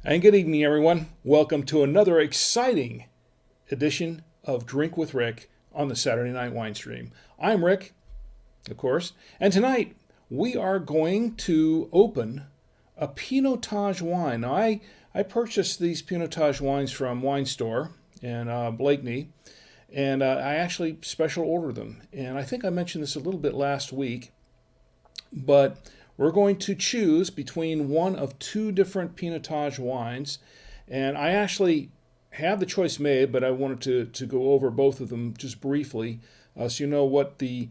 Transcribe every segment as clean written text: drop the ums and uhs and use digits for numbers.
And good evening, everyone. Welcome to another exciting edition of Drink with Rick on the Saturday Night Wine Stream. I'm Rick, of course, and tonight we are going to open a Pinotage wine. Now, I purchased these Pinotage wines from Wine Store in Blakeney, and I actually special ordered them. And I think I mentioned this a little bit last week, but we're going to choose between one of two different Pinotage wines. And I actually have the choice made, but I wanted to go over both of them just briefly so you know what the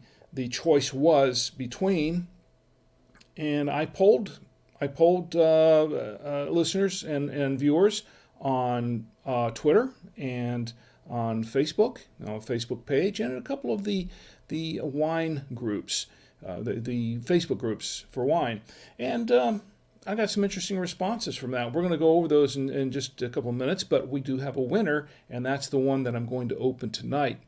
choice was between. And I polled listeners and viewers on Twitter and on Facebook, Facebook page, and a couple of the wine groups. The Facebook groups for wine. And I got some interesting responses from that. We're going to go over those in just a couple of minutes, but we do have a winner, and that's the one that I'm going to open tonight.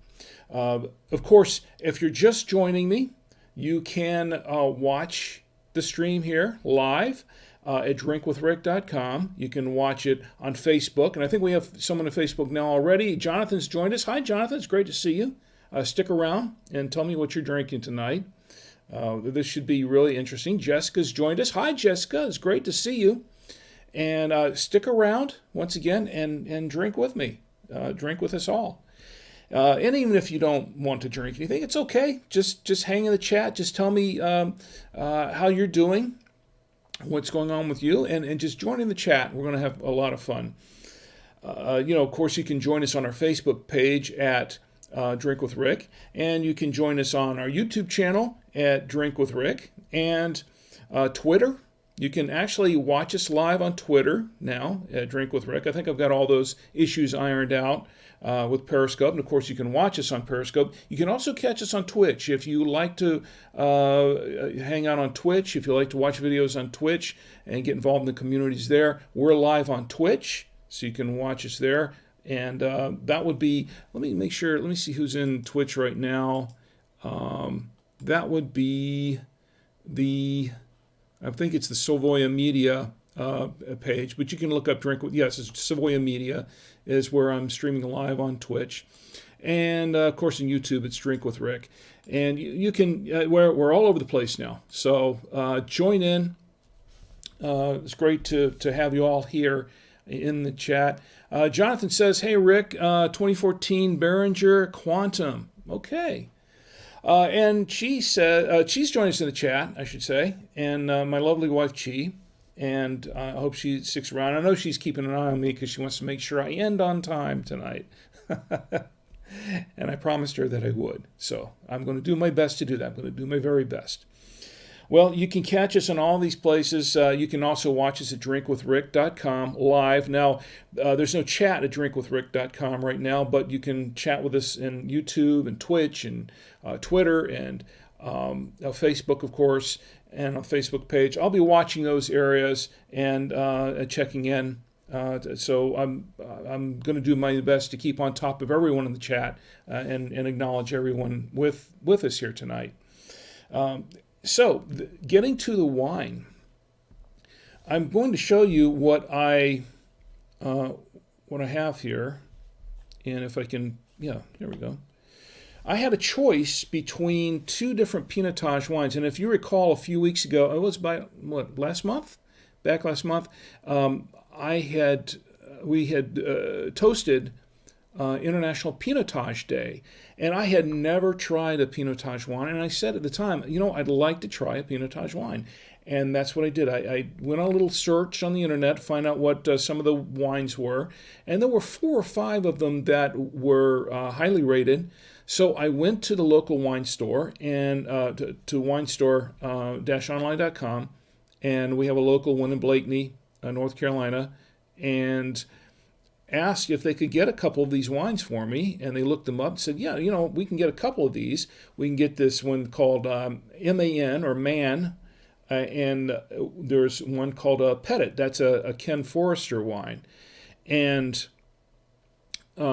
Of course, if you're just joining me, you can watch the stream here live at drinkwithrick.com. You can watch it on Facebook, and I think we have someone on Facebook now already. Jonathan's joined us. Hi, Jonathan. It's great to see you. Stick around and tell me what you're drinking tonight. This should be really interesting. Jessica's joined us. Hi, Jessica. It's great to see you. And stick around once again and drink with me. Drink with us all. And even if you don't want to drink anything, it's okay. Just hang in the chat. Just tell me how you're doing, what's going on with you, and just join in the chat. We're going to have a lot of fun. Of course, you can join us on our Facebook page at Drink with Rick, and you can join us on our YouTube channel at Drink with Rick, and Twitter. You can actually watch us live on Twitter now at Drink with Rick. I think I've got all those issues ironed out with Periscope, and of course you can watch us on Periscope. You can also catch us on Twitch if you like to hang out on Twitch, if you like to watch videos on Twitch and get involved in the communities there. We're live on Twitch, so you can watch us there. And that would be, let me see who's in Twitch right now. That would be I think it's the Savoya Media page, but you can look up it's Savoya Media is where I'm streaming live on Twitch. And of course in YouTube, it's Drink with Rick. And you can, we're all over the place now. So join in. It's great to have you all here in the chat. Jonathan says, hey, Rick, 2014 Behringer Quantum. Okay. And she said, she's joining us in the chat, I should say, and my lovely wife, Chi. And I hope she sticks around. I know she's keeping an eye on me because she wants to make sure I end on time tonight. And I promised her that I would. So I'm going to do my best to do that. I'm going to do my very best. Well, you can catch us in all these places. You can also watch us at drinkwithrick.com live. Now, there's no chat at drinkwithrick.com right now, but you can chat with us in YouTube and Twitch and Twitter and Facebook, of course, and on Facebook page. I'll be watching those areas and checking in. So I'm going to do my best to keep on top of everyone in the chat and acknowledge everyone with us here tonight. So, getting to the wine, I'm going to show you what I have here, and if I can, here we go. I had a choice between two different Pinotage wines, and if you recall, a few weeks ago, it was last month, we had toasted International Pinotage Day, and I had never tried a Pinotage wine, and I said at the time, I'd like to try a Pinotage wine, and that's what I did. I went on a little search on the internet to find out what some of the wines were, and there were 4 or 5 of them that were highly rated. So I went to the local wine store and to winestore-online.com, and we have a local one in Blakeney, North Carolina, and asked if they could get a couple of these wines for me, and they looked them up and said, we can get a couple of these. We can get this one called MAN or MAN, and there's one called Petit. That's a Ken Forrester wine. And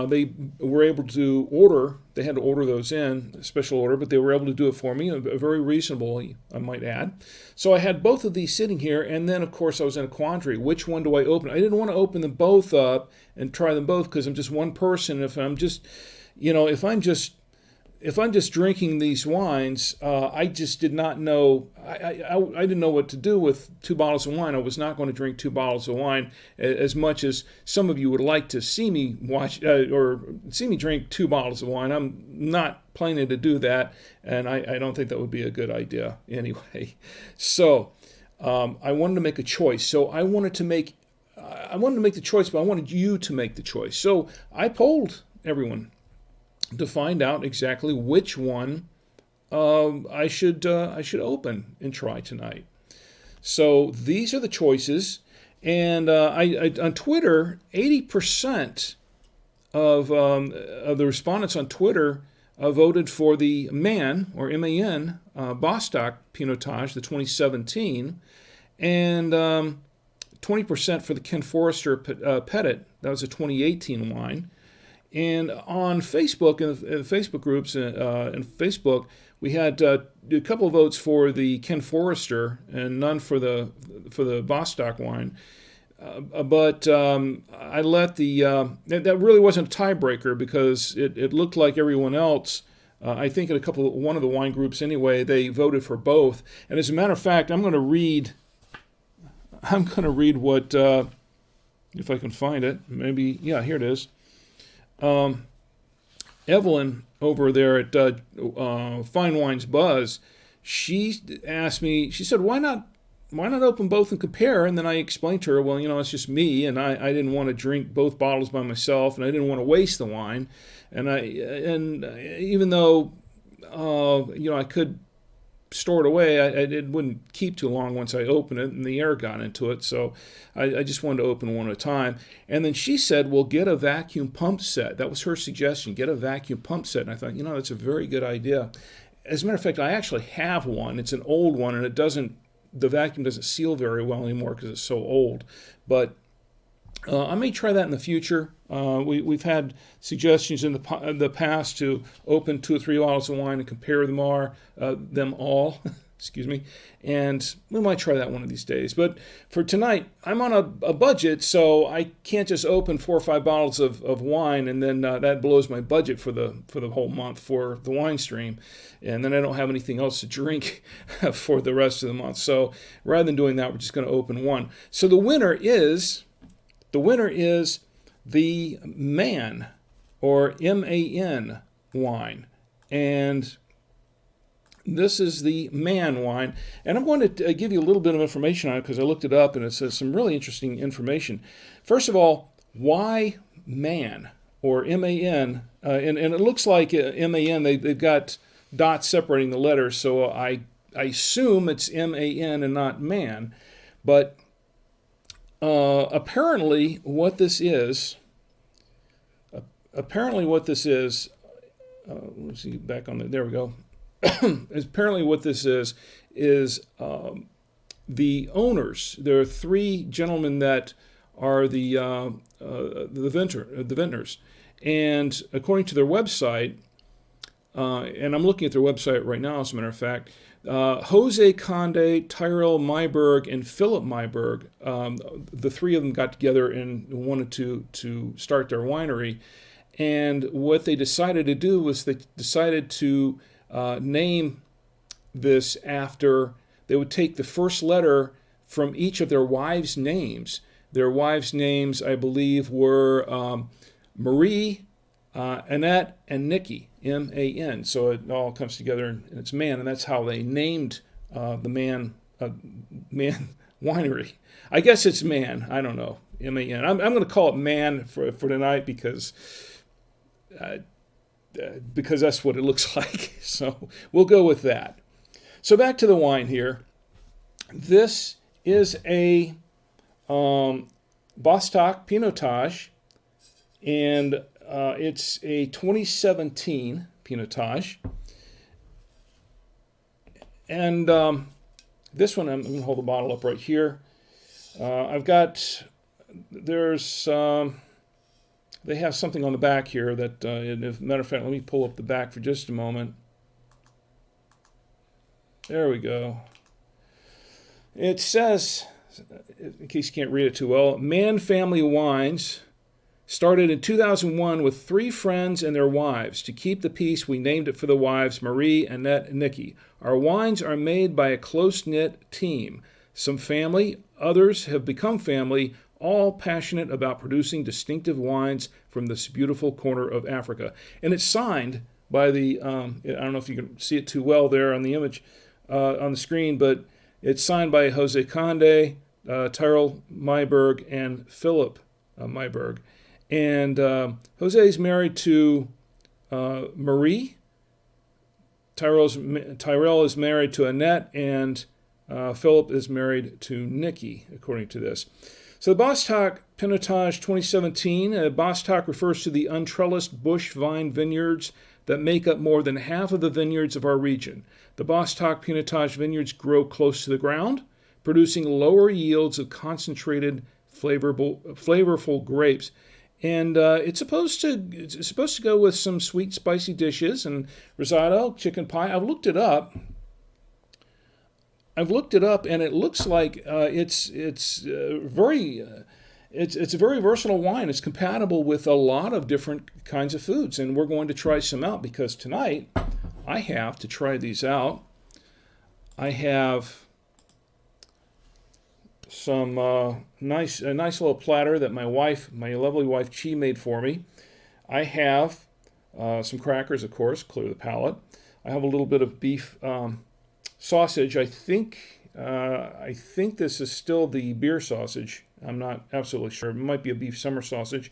they were able to order. They had to order those in, a special order, but they were able to do it for me, very reasonably, I might add. So I had both of these sitting here, and then, of course, I was in a quandary. Which one do I open? I didn't want to open them both up and try them both because I'm just one person. If I'm just drinking these wines, I just did not know. I didn't know what to do with 2 bottles of wine. I was not going to drink 2 bottles of wine as much as some of you would like to see me watch or see me drink 2 bottles of wine. I'm not planning to do that, and I don't think that would be a good idea anyway. So I wanted to make a choice. So I wanted to make the choice, but I wanted you to make the choice. So I polled everyone to find out exactly which one I should open and try tonight. So these are the choices, and I on Twitter, 80% of the respondents on Twitter voted for the MAN or MAN Bosstok Pinotage, the 2017, and 20% for the Ken Forrester Petit. That was a 2018 wine. And on Facebook, in the Facebook groups and Facebook, we had a couple of votes for the Ken Forrester and none for the Bostock wine. But I let that really wasn't a tiebreaker because it looked like everyone else. I think in one of the wine groups anyway, they voted for both. And as a matter of fact, I'm going to read what if I can find it. Maybe here it is. Evelyn over there at Fine Wines Buzz, she asked me, she said, why not open both and compare? And then I explained to her, well, it's just me, and I didn't want to drink both bottles by myself, and I didn't want to waste the wine. And even though, I could store it away, it wouldn't keep too long once I opened it and the air got into it. So I just wanted to open one at a time. And then she said, well, get a vacuum pump set. That was her suggestion, get a vacuum pump set. And I thought, that's a very good idea. As a matter of fact, I actually have one. It's an old one, and the vacuum doesn't seal very well anymore because it's so old. But I may try that in the future. We've had suggestions in the past to open 2 or 3 bottles of wine and compare them all. Excuse me, and we might try that one of these days. But for tonight, I'm on a budget, so I can't just open 4 or 5 bottles of wine and then that blows my budget for the whole month for the wine stream, and then I don't have anything else to drink for the rest of the month. So rather than doing that, we're just going to open one. So the winner is the MAN or MAN wine, and this is the MAN wine, and I'm going to give you a little bit of information on it because I looked it up and it says some really interesting information. First of all, why MAN or MAN? And it looks like MAN, they've got dots separating the letters, so I assume it's MAN and not man. But apparently what this is, let's see, back on there we go. Apparently what this is the owners. There are 3 gentlemen that are the vintners, and according to their website, and I'm looking at their website right now, as a matter of fact, Jose Conde, Tyrell Myberg, and Philip Myberg, the 3 of them got together and wanted to start their winery. And what they decided to do was they decided to name this after, they would take the first letter from each of their wives' names. Their wives' names, I believe, were Marie, Annette, and Nikki, MAN. So it all comes together and it's MAN, and that's how they named the MAN winery. I guess it's MAN. I don't know. MAN. I'm going to call it MAN for tonight because that's what it looks like. So we'll go with that. So back to the wine here. This is a Bosstok Pinotage, and it's a 2017 Pinotage. And this one, I'm going to hold the bottle up right here. There's they have something on the back here that, as a matter of fact, let me pull up the back for just a moment. There we go. It says, in case you can't read it too well, MAN Family Wines started in 2001 with 3 friends and their wives. To keep the peace, we named it for the wives, Marie, Annette, and Nikki. Our wines are made by a close-knit team. Some family, others have become family, all passionate about producing distinctive wines from this beautiful corner of Africa. And it's signed by the, I don't know if you can see it too well there on the image, on the screen, but it's signed by Jose Conde, Tyrell Myberg, and Philip Myberg. And Jose is married to Marie. Tyrell is married to Annette, and Philip is married to Nikki, according to this. So the Bosstok Pinotage 2017, Bosstok refers to the untrellised bush vine vineyards that make up more than half of the vineyards of our region. The Bosstok Pinotage vineyards grow close to the ground, producing lower yields of concentrated, flavorful grapes. And it's supposed to go with some sweet, spicy dishes and risotto, chicken pie. I've looked it up, and it looks like it's a very versatile wine. It's compatible with a lot of different kinds of foods, and we're going to try some out because tonight I have to try these out. I have some nice little platter that my lovely wife Chi made for me. I have some crackers, of course, clear the palate. I have a little bit of beef sausage. I think this is still the beer sausage. I'm not absolutely sure. It might be a beef summer sausage.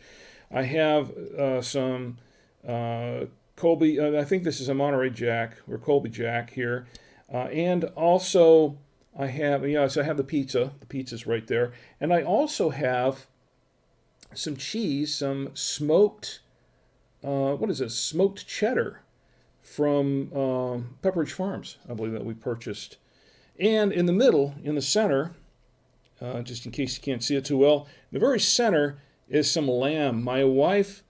I have some Colby. I think this is a Monterey Jack or Colby Jack here, and also I have so I have the pizza. The pizza's right there, and I also have some cheese, some smoked. What is this? Smoked cheddar from Pepperidge Farms, I believe, that we purchased. And in the middle, in the center, just in case you can't see it too well, in the very center is some lamb. My wife,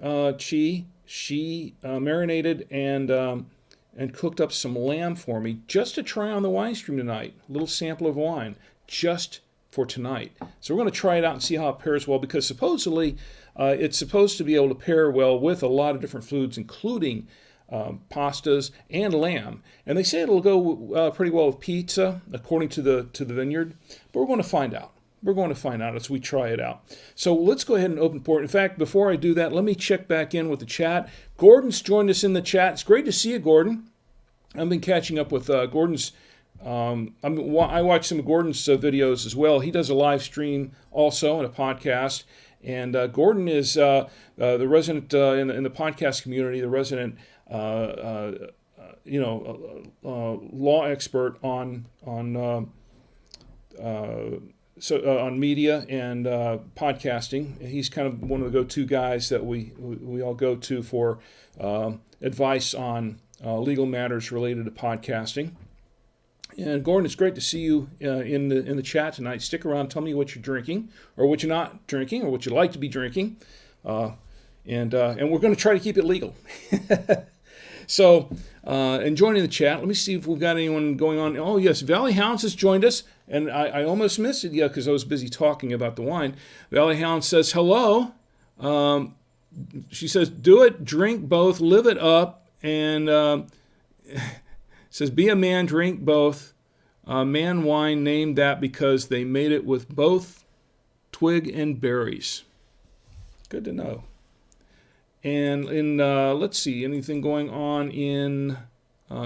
Chi, she marinated and cooked up some lamb for me just to try on the wine stream tonight. A little sample of wine just for tonight. So we're going to try it out and see how it pairs well, because supposedly it's supposed to be able to pair well with a lot of different foods, including pastas and lamb. And they say it'll go pretty well with pizza, according to the vineyard. But we're going to find out. We're going to find out as we try it out. So let's go ahead and open pour it. In fact, before I do that, let me check back in with the chat. Gordon's joined us in the chat. It's great to see you, Gordon. I've been catching up with Gordon's. I watch some of Gordon's videos as well. He does a live stream also and a podcast. And Gordon is the resident in the podcast community, the resident law expert on media and podcasting. He's kind of one of the go-to guys that we all go to for advice on legal matters related to podcasting. And Gordon, it's great to see you in the chat tonight. Stick around. Tell me what you're drinking, or what you're not drinking, or what you like to be drinking, and we're going to try to keep it legal. So, and joining the chat, let me see if we've got anyone going on. Oh yes, Valley Hounds has joined us, and I almost missed it because I was busy talking about the wine. Valley Hound says hello. She says, "Do it, drink both, live it up," and says, "Be a man, drink both. Man wine named that because they made it with both twig and berries." Good to know. And in let's see, anything going on in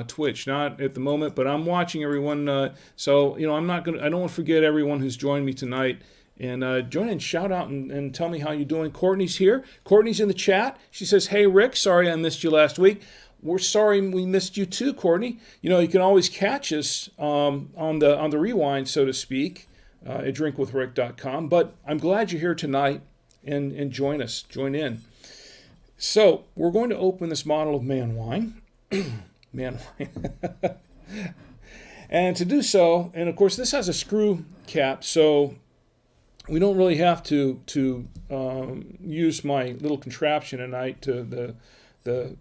Twitch? Not at the moment, but I'm watching everyone. So I'm not gonna. I don't want to forget everyone who's joined me tonight. And join in, shout out, and tell me how you're doing. Courtney's here. Courtney's in the chat. She says, "Hey Rick, sorry I missed you last week." We're sorry we missed you too, Courtney. You can always catch us on the rewind, so to speak, at drinkwithrick.com. But I'm glad you're here tonight and join in. So we're going to open this bottle of Man Wine. Man Wine. And to do so, and of course this has a screw cap, so we don't really have to use my little contraption tonight to the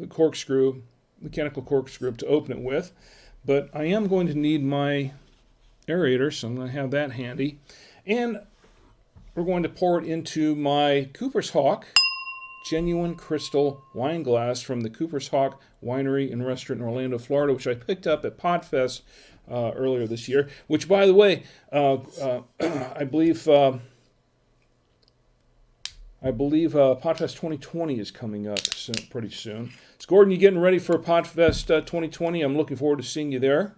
corkscrew, mechanical corkscrew to open it with, but I am going to need my aerator, so I'm going to have that handy, and we're going to pour it into my Cooper's Hawk genuine crystal wine glass from the Cooper's Hawk Winery and Restaurant in Orlando, Florida, which I picked up at Podfest earlier this year. Which, by the way, I believe Podfest 2020 is coming up soon, pretty soon. So, Gordon, you getting ready for Podfest 2020? I'm looking forward to seeing you there,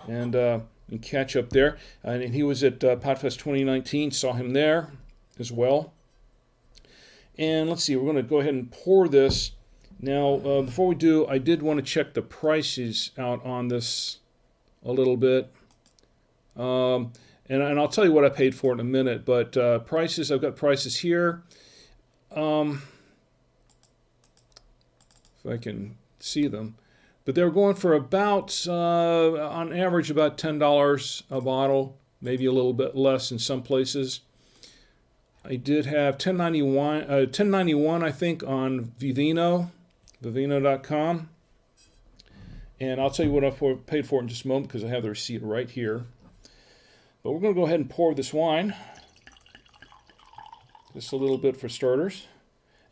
and catch up there. And he was at Podfest 2019. Saw him there as well. And let's see, we're going to go ahead and pour this. Now, before we do, I did want to check the prices out on this a little bit. And I'll tell you what I paid for it in a minute. But prices, I've got prices here. If I can see them. But they're going for about, on average, about $10 a bottle. Maybe a little bit less in some places. I did have $10.91, I think, on Vivino.com. And I'll tell you what I paid for it in just a moment because I have the receipt right here. But we're going to go ahead and pour this wine. Just a little bit for starters.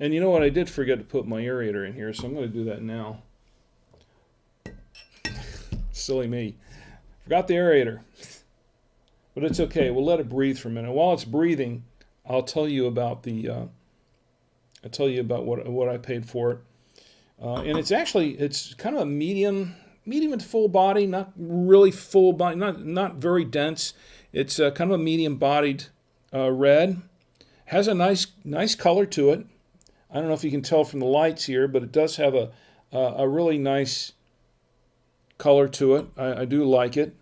And you know what? I did forget to put my aerator in here, so I'm going to do that now. Silly me. Forgot the aerator. But it's okay. We'll let it breathe for a minute. While it's breathing, I'll tell you about what I paid for it, and it's kind of a medium to full body, not really full body, not very dense. It's kind of a medium bodied red. Has a nice color to it. I don't know if you can tell from the lights here, but it does have a really nice color to it. I do like it.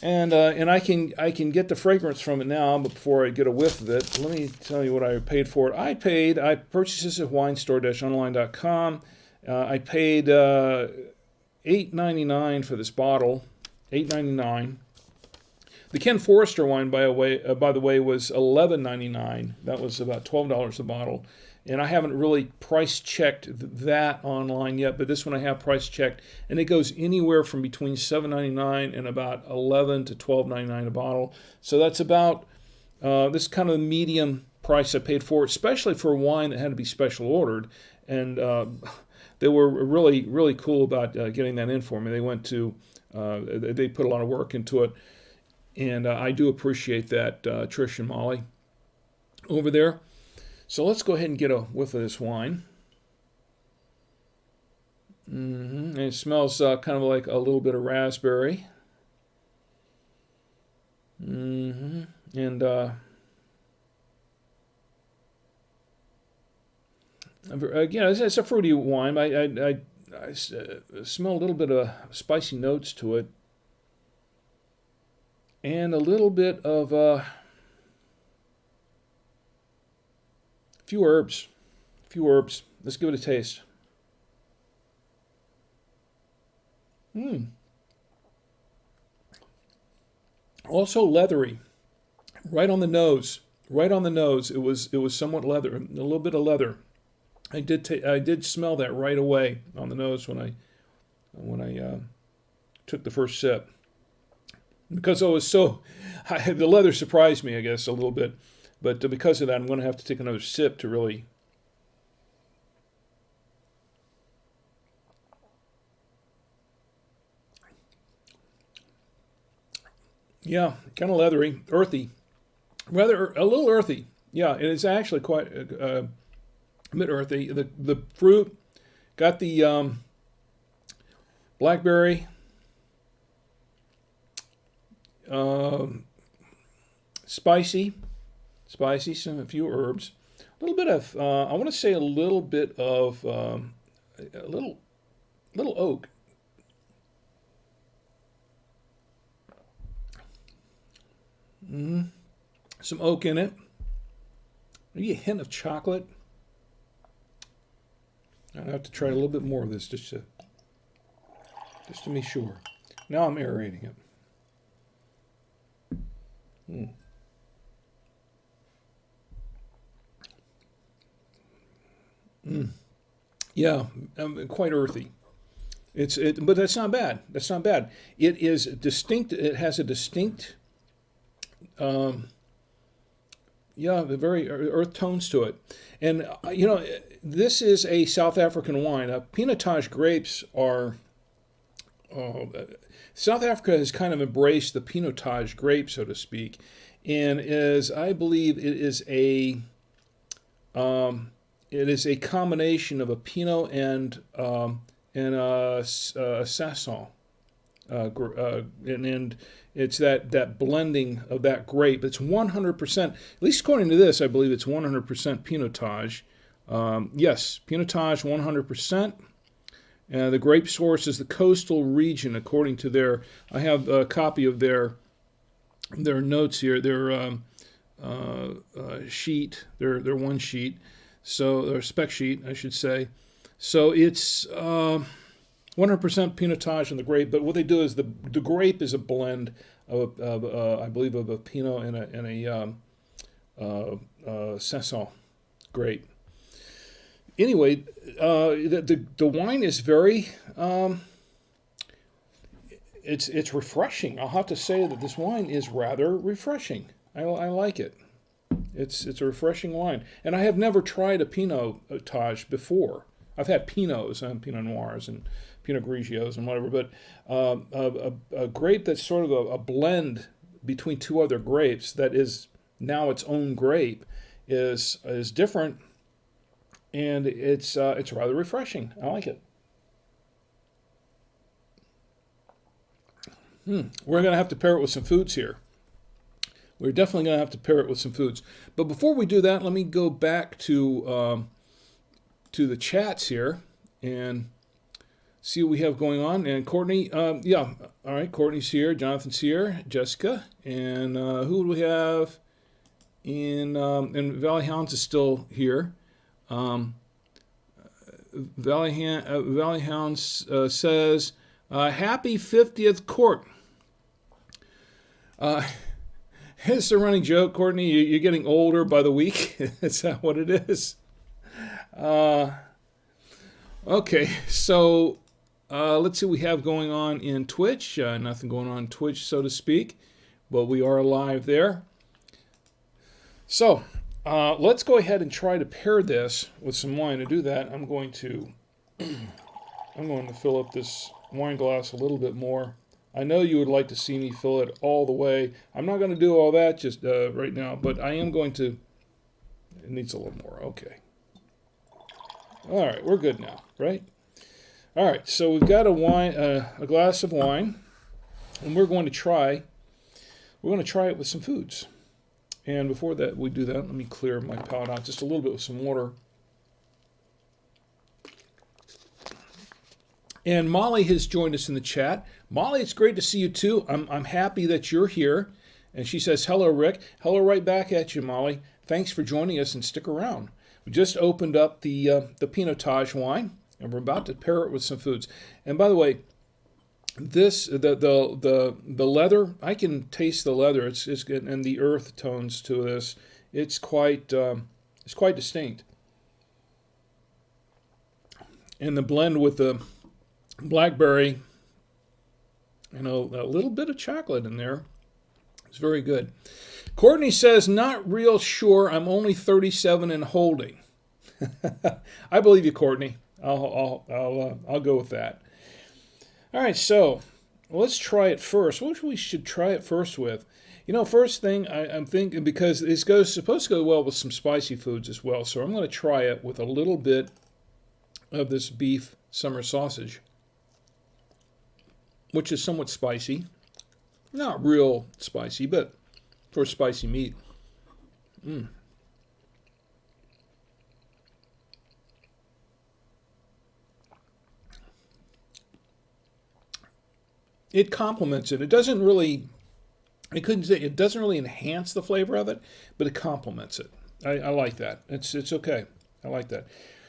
And I can get the fragrance from it now, but before I get a whiff of it, let me tell you what I paid for it. I purchased this at winestore-online.com. I paid $8.99 for this bottle, $8.99. The Ken Forrester wine, by the way, was $11.99. That was about $12 a bottle. And I haven't really price checked that online yet, but this one I have price checked, and it goes anywhere from between $7.99 and about $11 to $12.99 a bottle. So that's about this kind of medium price I paid for it, especially for wine that had to be special ordered. And they were really, really cool about getting that in for me. They put a lot of work into it, and I do appreciate that, Trish and Molly over there. So let's go ahead and get a whiff of this wine. And it smells kind of like a little bit of raspberry. And again, it's a fruity wine. I smell a little bit of spicy notes to it, and a little bit of few herbs. Let's give it a taste. Also leathery, right on the nose. It was somewhat leather, a little bit of leather. I did smell that right away on the nose when I took the first sip, because I was the leather surprised me, I guess, a little bit. But because of that, I'm going to have to take another sip to really. Yeah, kind of leathery, earthy, rather a little earthy. Yeah, it is actually quite a bit earthy. The fruit got the blackberry, spicy, a few herbs, a little bit of, I want to say a little bit of, a little oak. Some oak in it. Maybe a hint of chocolate. I'd have to try a little bit more of this just to be sure. Now I'm aerating it. Yeah, quite earthy. But that's not bad. That's not bad. It is distinct. It has a distinct, yeah, the very earth tones to it. And this is a South African wine. Pinotage grapes are. Uh, South Africa has kind of embraced the Pinotage grape, so to speak, and I believe, it is a combination of a Pinot and a Sasson, and it's that blending of that grape. It's 100%. At least according to this, I believe it's 100% Pinotage. Yes, Pinotage 100%. The grape source is the coastal region, according to their. I have a copy of their notes here, their sheet, their one sheet, so their spec sheet, I should say. So it's 100% Pinotage in the grape, but what they do is the grape is a blend of I believe, of a Pinot and a Sasson grape. Anyway, the wine is very, it's refreshing. I'll have to say that this wine is rather refreshing. I like it. It's a refreshing wine, and I have never tried a Pinotage before. I've had Pinots and Pinot Noirs and Pinot Grigios and whatever, but a grape that's sort of a blend between two other grapes that is now its own grape is different. And it's rather refreshing. I like it. We're going to have to pair it with some foods here. We're definitely going to have to pair it with some foods. But before we do that, let me go back to the chats here and see what we have going on. And Courtney, yeah, all right, Courtney's here, Jonathan's here, Jessica, and who do we have? And Valley Hounds is still here. Valley Hounds says, happy 50th court. It's a running joke, Courtney. You're getting older by the week. Is that what it is? Okay, so let's see what we have going on in Twitch. Nothing going on in Twitch, so to speak, but we are live there. So, let's go ahead and try to pair this with some wine. To do that, I'm going to fill up this wine glass a little bit more. I know you would like to see me fill it all the way. I'm not going to do all that just right now, but I am going to. It needs a little more. Okay. All right, we're good now, right? All right, so we've got a glass of wine, and we're going to try it with some foods. And before that, we do that, let me clear my palate out just a little bit with some water. And Molly has joined us in the chat. Molly, it's great to see you too. I'm happy that you're here. And she says, hello, Rick. Hello right back at you, Molly. Thanks for joining us, and stick around. We just opened up the Pinotage wine, and we're about to pair it with some foods. And by the way, this the leather, I can taste the leather. It's good, and the earth tones to this. It's quite distinct. And the blend with the blackberry, a little bit of chocolate in there. It's very good. Courtney says, not real sure. I'm only 37 and holding. I believe you, Courtney. I'll go with that. All right, so let's try it first. What we should try it first with? First thing I'm thinking, because it's supposed to go well with some spicy foods as well. So I'm going to try it with a little bit of this beef summer sausage, which is somewhat spicy. Not real spicy, but for spicy meat. It complements it. It doesn't really, I couldn't say, it doesn't really enhance the flavor of it, but it complements it. I like that. It's okay. I like that.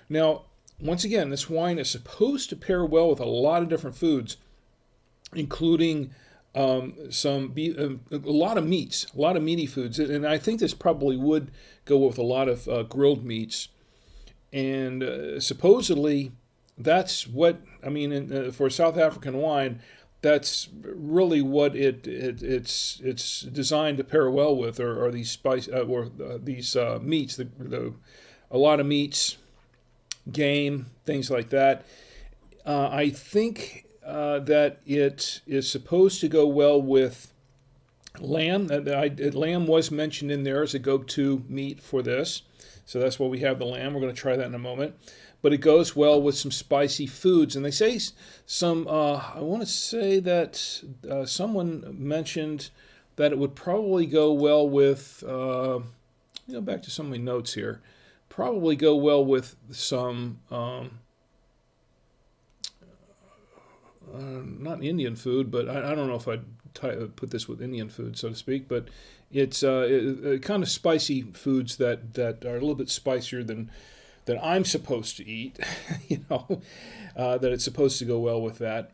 Now, once again, this wine is supposed to pair well with a lot of different foods, including a lot of meats, a lot of meaty foods, and I think this probably would go with a lot of grilled meats. And supposedly, that's what I mean for South African wine. That's really what it's designed to pair well with, or these spice or these meats, a lot of meats, game, things like that. I think that it is supposed to go well with lamb. Lamb was mentioned in there as a go-to meat for this. So that's why we have the lamb. We're going to try that in a moment. But it goes well with some spicy foods. And they say some, I want to say that someone mentioned that it would probably go well with, back to some of my notes here, probably go well with some, not Indian food, but I don't know if I'd put this with Indian food, so to speak, but it's kind of spicy foods that are a little bit spicier than I'm supposed to eat, that it's supposed to go well with that.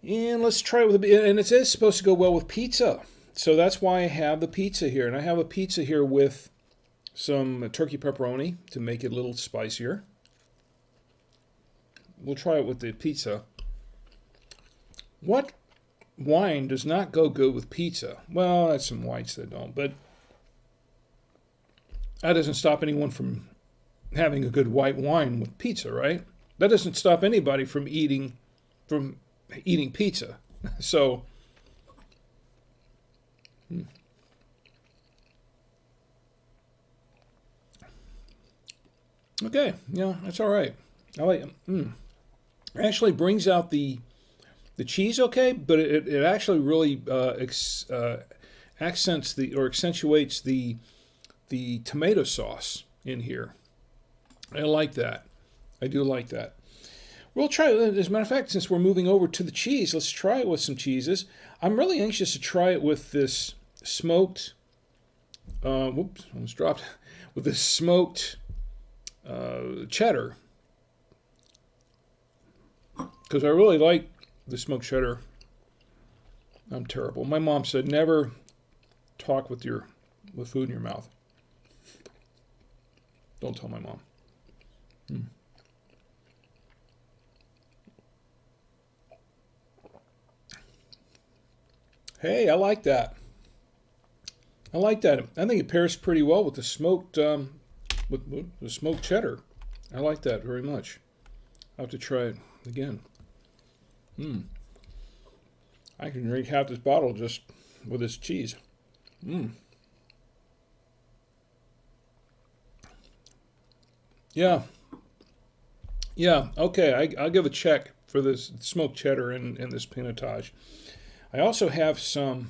And let's try it and it is supposed to go well with pizza. So that's why I have the pizza here. And I have a pizza here with some turkey pepperoni to make it a little spicier. We'll try it with the pizza. What wine does not go good with pizza? Well, that's some whites that don't, but that doesn't stop anyone from having a good white wine with pizza, right? That doesn't stop anybody from eating pizza. So, okay, yeah, that's all right. I like it. It actually brings out the cheese okay, but it actually really accents or accentuates the tomato sauce in here. I like that. I do like that. We'll try it. As a matter of fact, since we're moving over to the cheese, let's try it with some cheeses. I'm really anxious to try it with this smoked, whoops, almost dropped, with this smoked cheddar. Because I really like the smoked cheddar. I'm terrible. My mom said never talk with food in your mouth. Don't tell my mom. Hey, I like that. I like that. I think it pairs pretty well with the smoked with the smoked cheddar. I like that very much. I'll have to try it again. I can drink half this bottle just with this cheese. Yeah. Yeah, okay, I'll give a check for this smoked cheddar and this Pinotage. I also have some,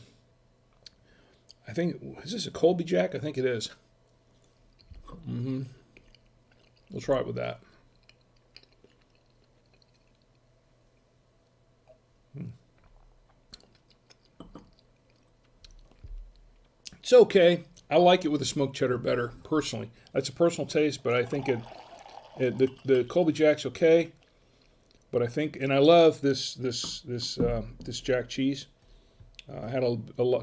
I think, is this a Colby Jack? I think it is. We'll try it with that. It's okay. I like it with the smoked cheddar better, personally. That's a personal taste, but I think the Colby Jack's okay. But I think, and I love this Jack cheese. I had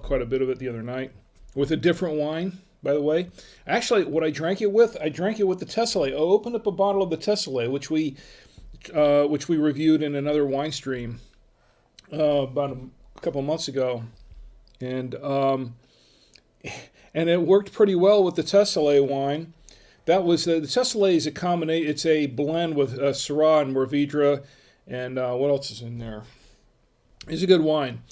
quite a bit of it the other night with a different wine, by the way. Actually, what I drank it with the Tessellé. I opened up a bottle of the Tessellé, which we reviewed in another wine stream about a couple months ago, and it worked pretty well with the Tessellé wine. That was the Tessellé is a combination. It's a blend with Syrah and Mourvedre, and what else is in there? It's a good wine,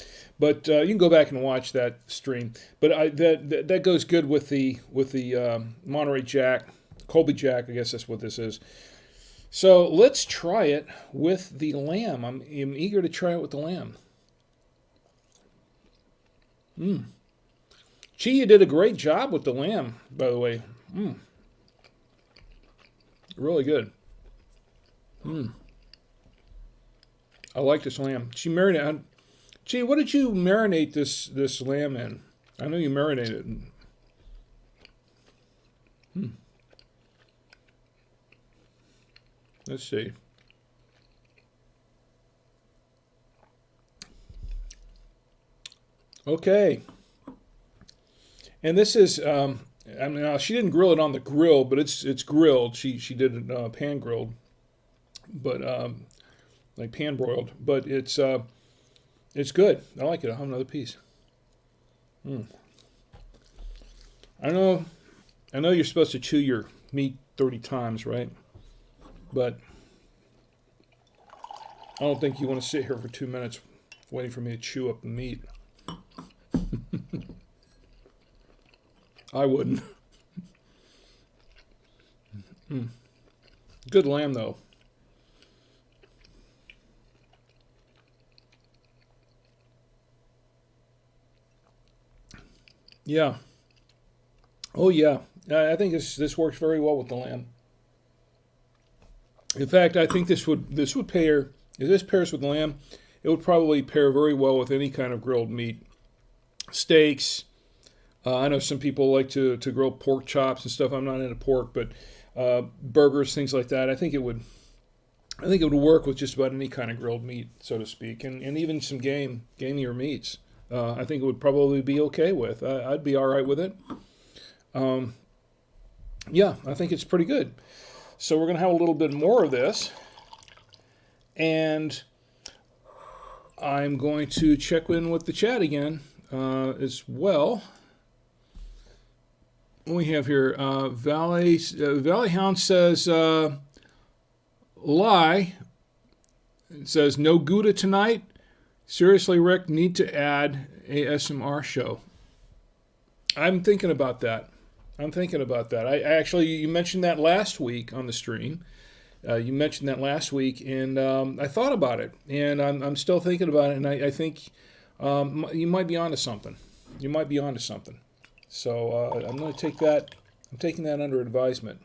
but you can go back and watch that stream. But that goes good with the Monterey Jack, Colby Jack. I guess that's what this is. So let's try it with the lamb. I'm eager to try it with the lamb. Chia did a great job with the lamb, by the way. Really good. I like this lamb. She marinated. Gee, what did you marinate this lamb in? I know you marinated it. Let's see. Okay, and this is. I mean, she didn't grill it on the grill, but it's grilled. She did it pan grilled, but like pan broiled. But it's good. I like it. I'll have another piece. Mm. I know. I know you're supposed to chew your meat 30 times, right? But I don't think you want to sit here for 2 minutes waiting for me to chew up the meat. I wouldn't. Mm. Good lamb, though. Yeah. Oh, yeah. I think this works very well with the lamb. In fact, I think this would pair. If this pairs with lamb, it would probably pair very well with any kind of grilled meat, steaks. I know some people like to grill pork chops and stuff. I'm not into pork, but burgers, things like that. I think it would work with just about any kind of grilled meat, so to speak, and even some gamier meats. I think it would probably be okay with. I'd be all right with it. Um, yeah, I think it's pretty good. So we're gonna have a little bit more of this, and I'm going to check in with the chat again as well. What we have here, Valley Hound says lie. It says no Gouda tonight. Seriously, Rick, need to add ASMR show. I'm thinking about that. I actually, you mentioned that last week on the stream. You mentioned that last week, and I thought about it, and I'm still thinking about it, and I think you might be onto something. You might be onto something. So I'm going to take that. I'm taking that under advisement.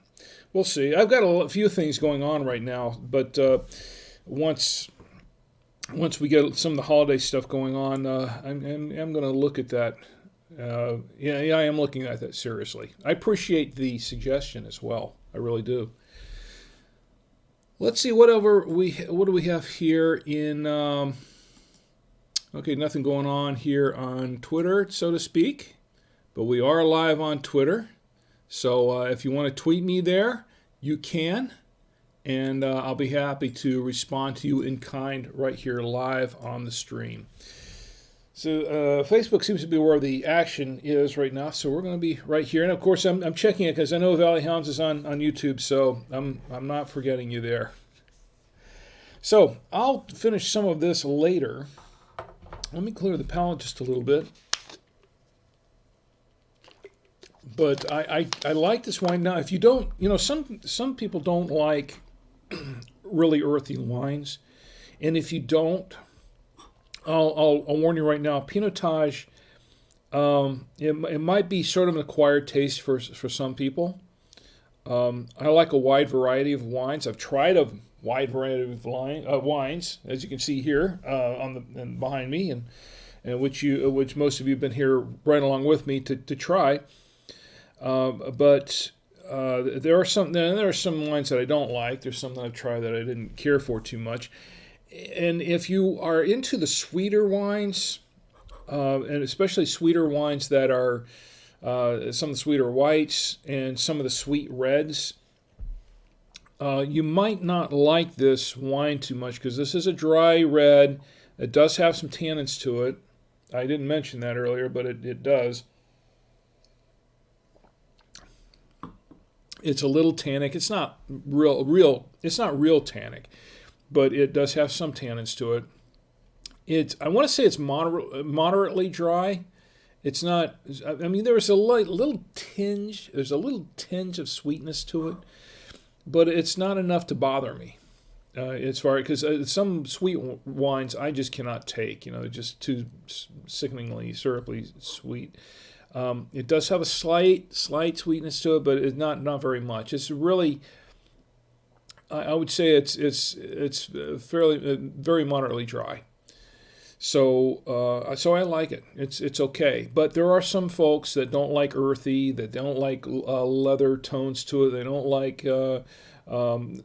We'll see. I've got a few things going on right now, but once we get some of the holiday stuff going on, I'm going to look at that. Yeah, I am looking at that seriously. I appreciate the suggestion as well. I really do. Let's see what do we have here in. Okay, nothing going on here on Twitter, so to speak. But we are live on Twitter, so if you want to tweet me there, you can, and I'll be happy to respond to you in kind right here live on the stream. So Facebook seems to be where the action is right now, so we're going to be right here. And of course, I'm checking it because I know Valley Hounds is on YouTube, so I'm not forgetting you there. So I'll finish some of this later. Let me clear the palate just a little bit. But I like this wine. Now, if you don't, some people don't like really earthy wines. And if you don't, I'll warn you right now, Pinotage, it might be sort of an acquired taste for some people. I like a wide variety of wines. I've tried a wide variety of wines, as you can see here and behind me, and which most of you have been here right along with me to try. But there are some wines that I don't like. There's some that I've tried that I didn't care for too much. And if you are into the sweeter wines, and especially sweeter wines that are some of the sweeter whites and some of the sweet reds, you might not like this wine too much because this is a dry red. It does have some tannins to it. I didn't mention that earlier, but it does. It's a little tannic. It's not real. It's not real tannic, but it does have some tannins to it. I want to say it's moderately dry. It's not. I mean, there's a little tinge. There's a little tinge of sweetness to it, but it's not enough to bother me. As far because some sweet wines I just cannot take. They're just too sickeningly syrupy sweet. It does have a slight sweetness to it, but it's not very much. It's really, I would say it's fairly very moderately dry. So I like it. It's okay. But there are some folks that don't like earthy, that don't like leather tones to it. They don't like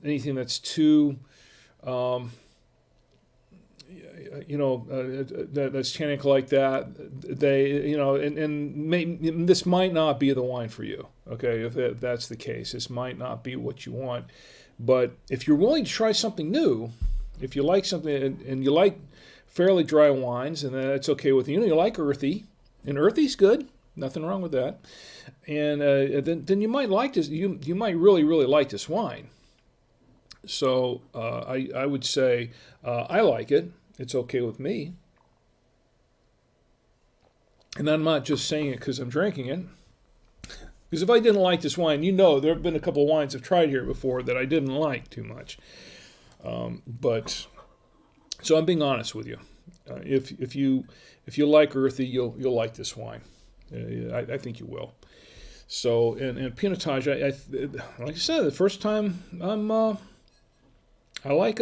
anything that's too that's tannic like that, and this might not be the wine for you. Okay, if that's the case, this might not be what you want. But if you're willing to try something new, if you like something and you like fairly dry wines, and that's okay with you, you like earthy, and earthy's good, nothing wrong with that, and then you might like this. You might really like this wine. So I would say I like it. It's okay with me. And I'm not just saying it because I'm drinking it. Because if I didn't like this wine, there have been a couple of wines I've tried here before that I didn't like too much. But so I'm being honest with you. If you like earthy, you'll like this wine. I think you will. So and Pinotage, like I said, the first time I like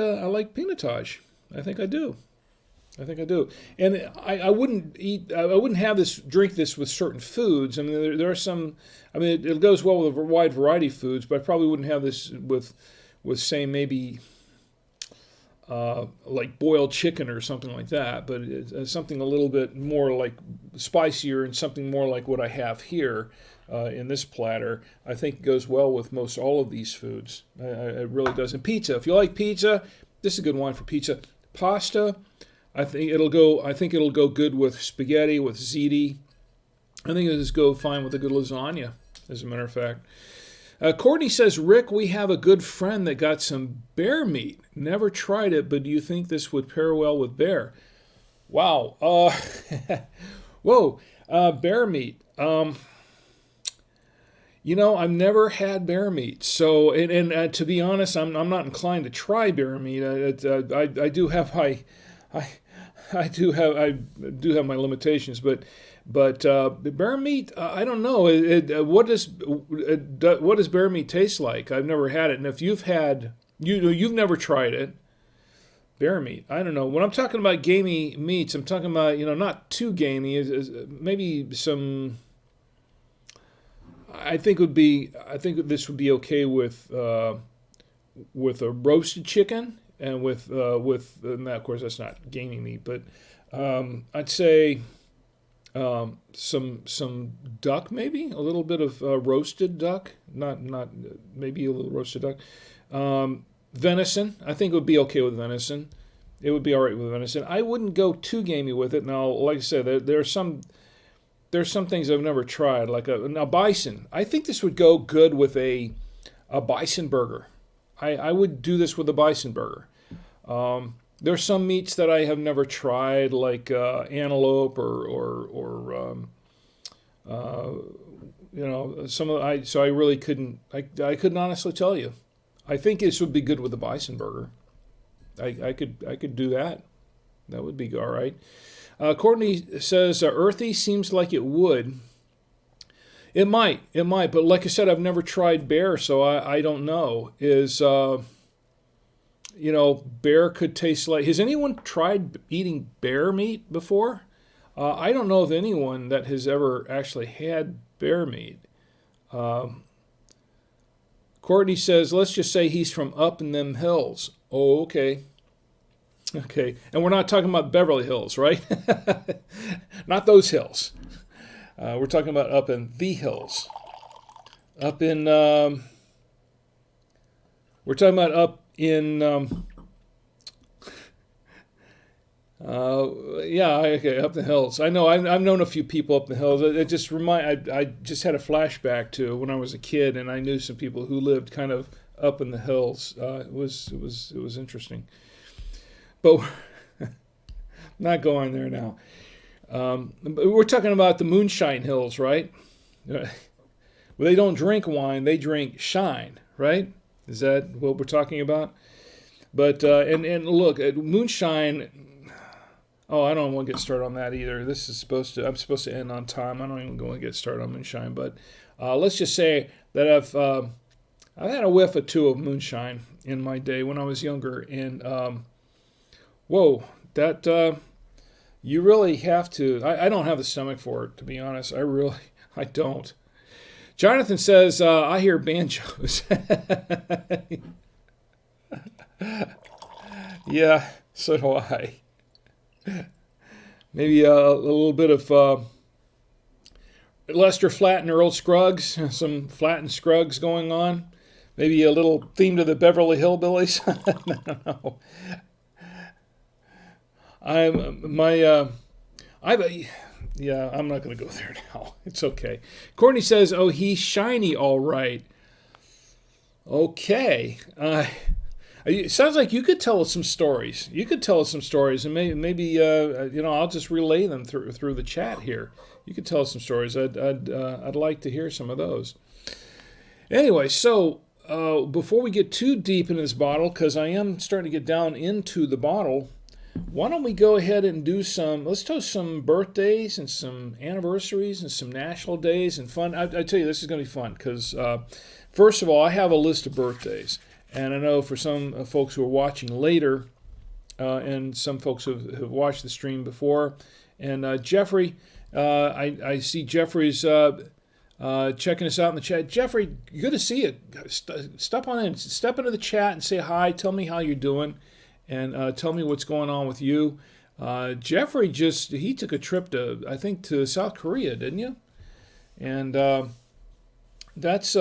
Pinotage. I think I do. And I wouldn't drink this with certain foods. I mean, there are some. I mean, it goes well with a wide variety of foods, but I probably wouldn't have this with say maybe like boiled chicken or something like that. But it's something a little bit more like spicier and something more like what I have here in this platter. I think it goes well with most all of these foods. It really does. And pizza. If you like pizza, this is a good wine for pizza. Pasta. I think it'll go good with spaghetti, with ziti. I think it'll just go fine with a good lasagna, as a matter of fact. Courtney says, Rick, we have a good friend that got some bear meat. Never tried it, but do you think this would pair well with bear? Wow. Whoa. Bear meat. I've never had bear meat. So, and to be honest, I'm not inclined to try bear meat. I do have my limitations, but bear meat, I don't know. What does bear meat taste like? I've never had it, and if you've never tried it, bear meat. I don't know. When I'm talking about gamey meats, I'm talking about not too gamey. Maybe some. I think this would be okay with a roasted chicken. And and of course that's not gamey meat, but I'd say some duck, maybe a little bit of roasted duck, not maybe a little roasted duck. Venison, I think it would be okay with venison. It would be all right with venison. I wouldn't go too gamey with it. Now, like I said, there's some things I've never tried, like a bison. I think this would go good with a bison burger. I would do this with a bison burger. There's some meats that I have never tried, like antelope or some of so I really couldn't. I couldn't honestly tell you. I think this would be good with a bison burger. I could do that. That would be all right. Courtney says earthy seems like it would. It might, but like I said, I've never tried bear, so I don't know. Bear could taste like. Has anyone tried eating bear meat before? I don't know of anyone that has ever actually had bear meat. Courtney says, let's just say he's from up in them hills. Oh, okay. Okay, and we're not talking about Beverly Hills, right? Not those hills. We're talking about up in the hills. Up in, we're talking about up in, up the hills. I know, I've known a few people up the hills. I just had a flashback to when I was a kid, and I knew some people who lived kind of up in the hills. It was interesting. But not going there now. We're talking about the Moonshine Hills, right? Well, they don't drink wine; they drink shine, right? Is that what we're talking about? But and look, moonshine. Oh, I don't want to get started on that either. I'm supposed to end on time. I don't even want to get started on moonshine. But let's just say that I've had a whiff or two of moonshine in my day when I was younger, and whoa, that you really have to. I don't have the stomach for it, to be honest. I don't. Jonathan says, I hear banjos. Yeah, so do I. Maybe a little bit of Lester Flatt and Earl Scruggs, some Flatt and Scruggs going on. Maybe a little theme to the Beverly Hillbillies. No. I'm my I yeah. I'm not going to go there now. It's okay. Courtney says, "Oh, he's shiny, all right." Okay. It sounds like you could tell us some stories. You could tell us some stories, and maybe I'll just relay them through the chat here. You could tell us some stories. I'd like to hear some of those. Anyway, so before we get too deep into this bottle, because I am starting to get down into the bottle, why don't we go ahead and let's toast some birthdays and some anniversaries and some national days and fun. I tell you, this is going to be fun because, first of all, I have a list of birthdays. And I know for some folks who are watching later, and some folks who have watched the stream before, and Jeffrey, I see Jeffrey's checking us out in the chat. Jeffrey, good to see you. Step into the chat and say hi. Tell me how you're doing, and tell me what's going on with you. Jeffrey he took a trip to South Korea, didn't you? And that's.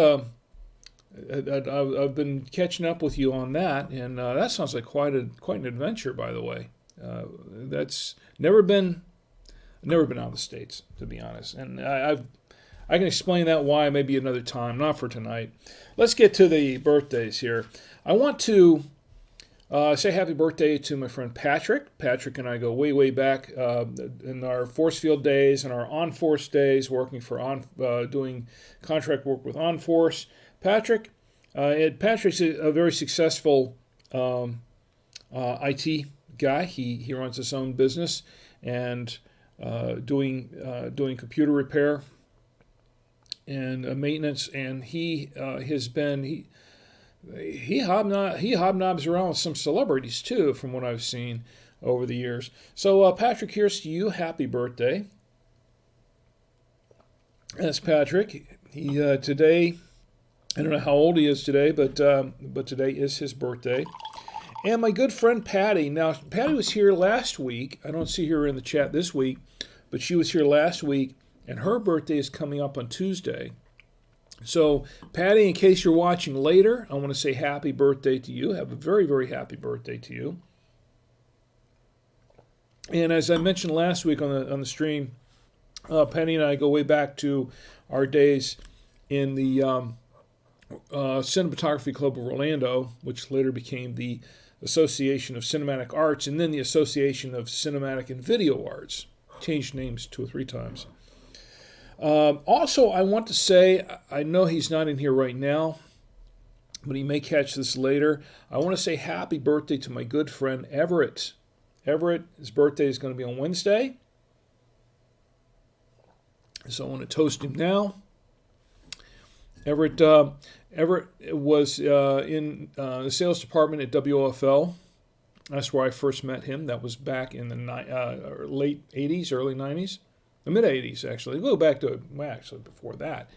I've been catching up with you on that, and that sounds like quite an adventure, by the way. That's never been out of the States, to be honest, and I can explain that why maybe another time, not for tonight. Let's get to the birthdays here. I want to say happy birthday to my friend Patrick. Patrick and I go way back in our force field days and our on-force days, working for doing contract work with on-force. Patrick's a very successful IT guy. He runs his own business and doing computer repair and maintenance. And he hobnobs around with some celebrities too, from what I've seen over the years. So Patrick, here's to you. Happy birthday. That's Patrick. He today. I don't know how old he is today, but today is his birthday. And my good friend Patty. Now, Patty was here last week. I don't see her in the chat this week, but she was here last week, and her birthday is coming up on Tuesday. So, Patty, in case you're watching later, I want to say happy birthday to you. Have a very, very happy birthday to you. And as I mentioned last week on the stream, Patty and I go way back to our days in the Cinematography Club of Orlando, which later became the Association of Cinematic Arts, and then the Association of Cinematic and Video Arts. Changed names 2 or 3 times. Also, I want to say, I know he's not in here right now, but he may catch this later. I want to say happy birthday to my good friend Everett. Everett, his birthday is going to be on Wednesday. So I want to toast him now. Everett was in the sales department at WOFL. That's where I first met him. That was back in the late 80s, early 90s. The mid 80s, actually. We'll go back to, actually before that.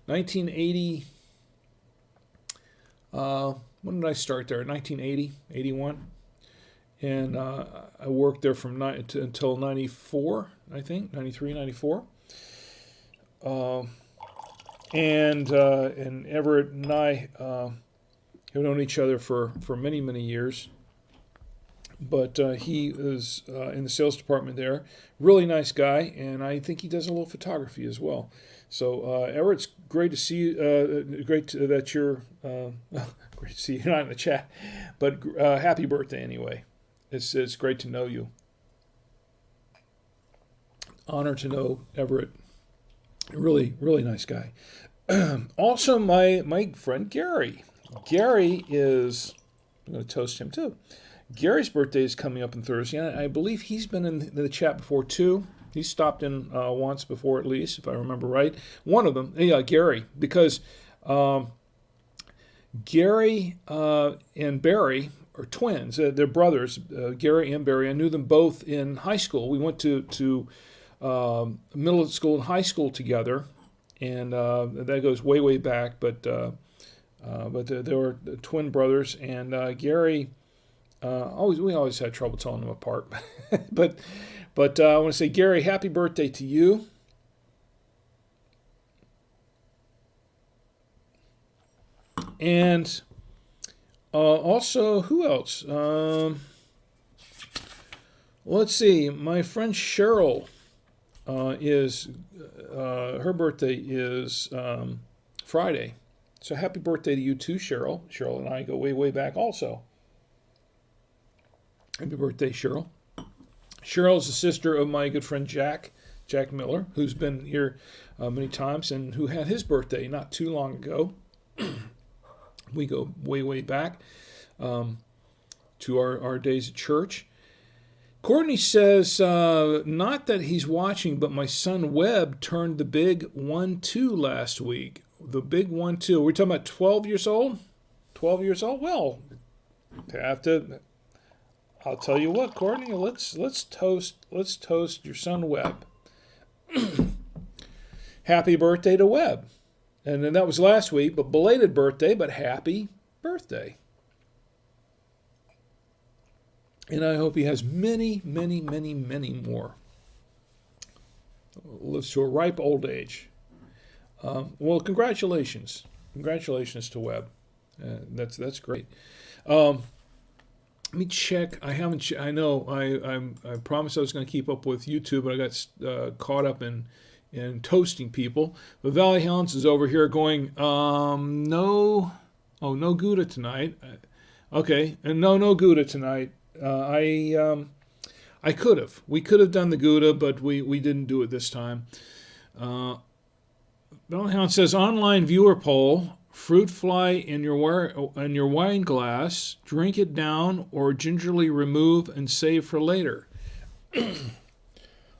1980, when did I start there? 1980, 81. And I worked there from until 94, I think, 93, 94. And Everett and I have known each other for many, many years. But he is in the sales department there. Really nice guy, and I think he does a little photography as well. So Everett, it's great to see you. That you're great to see you. You're not in the chat, but happy birthday anyway. It's great to know you. Honor to know Everett. Really, really nice guy. Also, my friend Gary. Gary is, I'm going to toast him too. Gary's birthday is coming up on Thursday. I believe he's been in the chat before too. He stopped in once before, at least, if I remember right. One of them, Gary, because Gary and Barry are twins. They're brothers, Gary and Barry. I knew them both in high school. We went to middle school and high school together, and that goes way, way back. But they were twin brothers, and Gary We always had trouble telling them apart. but I want to say, Gary, happy birthday to you. And also, who else? Let's see. My friend Cheryl is her birthday is Friday. So happy birthday to you too, Cheryl. Cheryl and I go way, way back also. Happy birthday, Cheryl. Cheryl is the sister of my good friend Jack Miller, who's been here many times and who had his birthday not too long ago. We go way, way back to our days at church. Courtney says, not that he's watching, but my son Webb turned the big 1-2 last week. The big 1-2. We're talking about 12 years old? 12 years old? Well, I'll tell you what, Courtney, let's toast your son Webb. Happy birthday to Webb. And then that was last week, but belated birthday, but happy birthday. And I hope he has many, many, many, many more. Lives to a ripe old age. Well, congratulations. Congratulations to Webb. That's great. Let me check. I haven't. I know. I promised I was going to keep up with YouTube, but I got caught up in toasting people. But Valley Hounds is over here going, no Gouda tonight. Okay, and no Gouda tonight. I could have. We could have done the Gouda, but we didn't do it this time. Valley Hound says, online viewer poll, fruit fly in your wine glass, drink it down, or gingerly remove and save for later.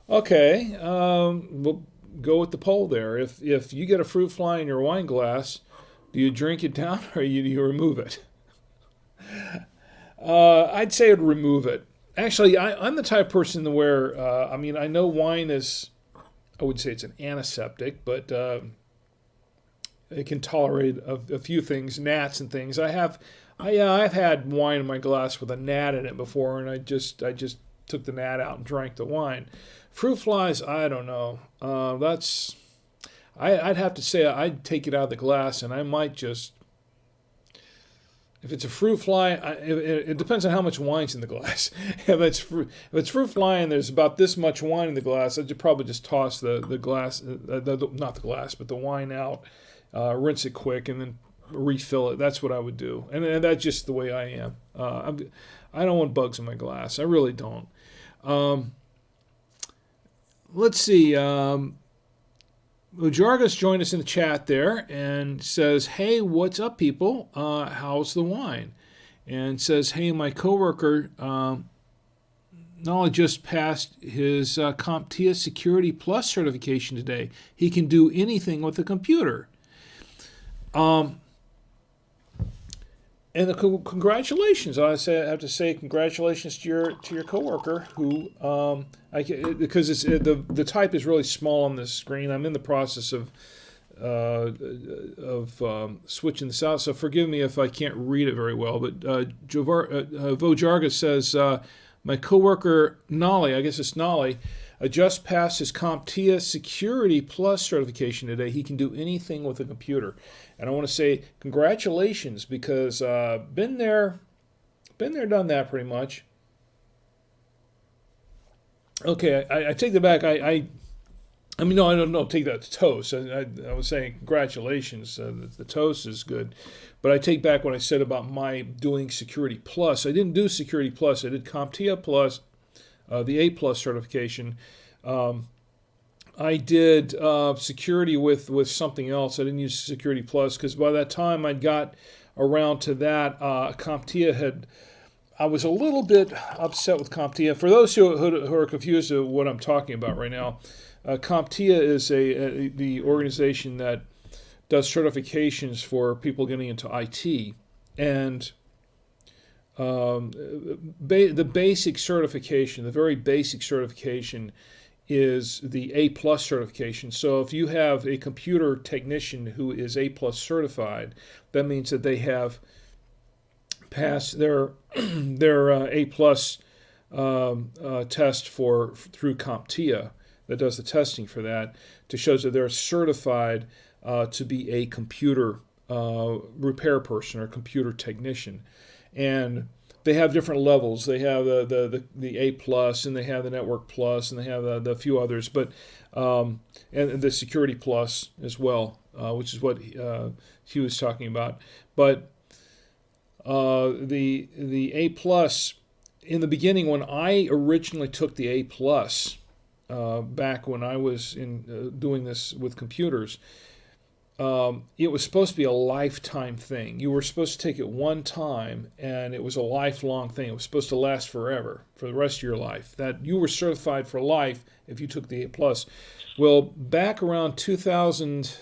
Okay, we'll go with the poll there. If you get a fruit fly in your wine glass, do you drink it down or do you remove it? I'd say I'd remove it. Actually, I'm the type of person where, I know wine is, I would say it's an antiseptic, but it can tolerate a few things, gnats and things. I've had wine in my glass with a gnat in it before, and I just took the gnat out and drank the wine. Fruit flies, I don't know. I'd have to say I'd take it out of the glass, and I might just. If it's a fruit fly, it depends on how much wine's in the glass. If it's fruit fly and there's about this much wine in the glass, I'd probably just toss the glass, not the glass, but the wine out, rinse it quick, and then refill it. That's what I would do, and that's just the way I am. I don't want bugs in my glass. I really don't. Let's see. Jargus joined us in the chat there and says, hey, what's up, people? How's the wine? And says, hey, my coworker not only just passed his CompTIA Security Plus certification today, he can do anything with a computer. And congratulations! I have to say congratulations to your coworker who because it's the type is really small on this screen. I'm in the process of switching this out, so forgive me if I can't read it very well. But Vojarga says my coworker Nolly, I guess it's Nolly, just passed his CompTIA Security Plus certification today. He can do anything with a computer. And I want to say congratulations because been there, done that pretty much. Okay, I take that back. I don't take that to toast. I was saying congratulations. The toast is good. But I take back what I said about my doing Security Plus. I didn't do Security Plus. I did CompTIA Plus, the A Plus certification. I did security with something else. I didn't use Security Plus because by that time I got around to that, CompTIA I was a little bit upset with CompTIA. For those who are confused of what I'm talking about right now, CompTIA is the organization that does certifications for people getting into IT. And the basic certification, the very basic certification is the A plus certification. So if you have a computer technician who is A plus certified, that means that they have pass their their A plus test through CompTIA that does the testing for that, to show that they're certified to be a computer repair person or computer technician. And they have different levels. They have the A plus, and they have the Network Plus, and they have the few others, but and the Security Plus as well, which is what he was talking about. But the A plus, in the beginning, when I originally took the A plus, back when I was doing this with computers, it was supposed to be a lifetime thing. You were supposed to take it one time, and it was a lifelong thing. It was supposed to last forever, for the rest of your life. That you were certified for life if you took the A plus. Well, back around 2000,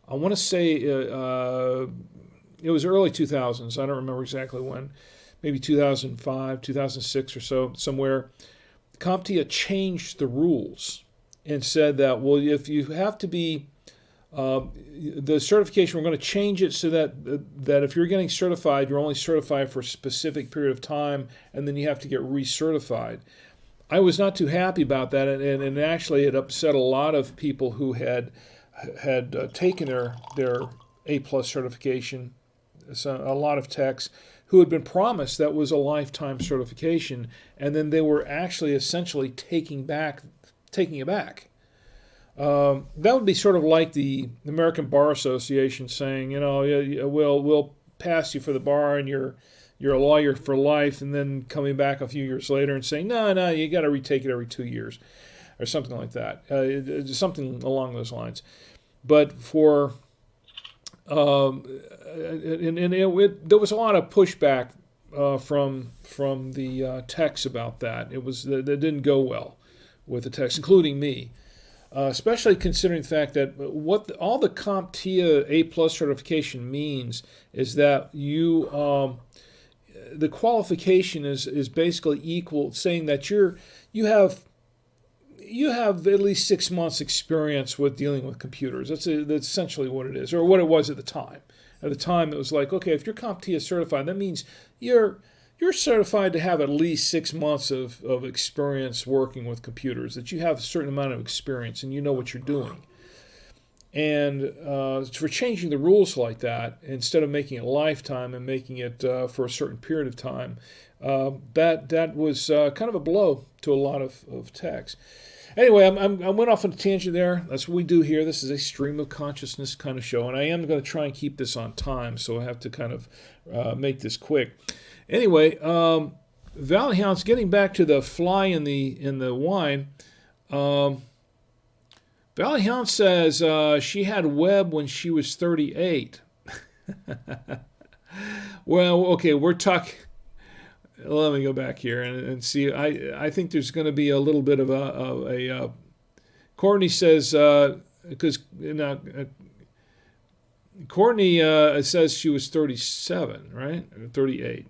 I want to say it was early 2000s. I don't remember exactly when. Maybe 2005, 2006 or so, somewhere. CompTIA changed the rules and said that, well, if you have to be the certification, we're going to change it so that if you're getting certified, you're only certified for a specific period of time, and then you have to get recertified. I was not too happy about that, and actually it upset a lot of people who had taken their A plus certification. So a lot of techs who had been promised that was a lifetime certification, and then they were actually essentially taking it back. That would be sort of like the American Bar Association saying, we'll pass you for the bar, and you're a lawyer for life, and then coming back a few years later and saying, no, you got to retake it every 2 years, or something like that, something along those lines. But for there was a lot of pushback from the techs about that. That didn't go well with the techs, including me. Especially considering the fact that all the CompTIA A plus certification means is that the qualification is basically equal, saying that you have at least 6 months experience with dealing with computers. That's essentially what it is, or what it was at the time. At the time, it was like, okay, if you're CompTIA certified, that means you're certified to have at least 6 months of experience working with computers, that you have a certain amount of experience and you know what you're doing. And for changing the rules like that, instead of making it lifetime and making it for a certain period of time, that was kind of a blow to a lot of techs. Anyway, I went off on a tangent there. That's what we do here. This is a stream of consciousness kind of show, and I am going to try and keep this on time, so I have to kind of make this quick. Anyway, Valley Hounds, getting back to the fly in the wine. Valley Hound says she had web when she was 38. Well, okay, we're talking. Let me go back here and see. I think there's going to be a little bit of a Courtney says, because Courtney says she was 37, right? Or 38.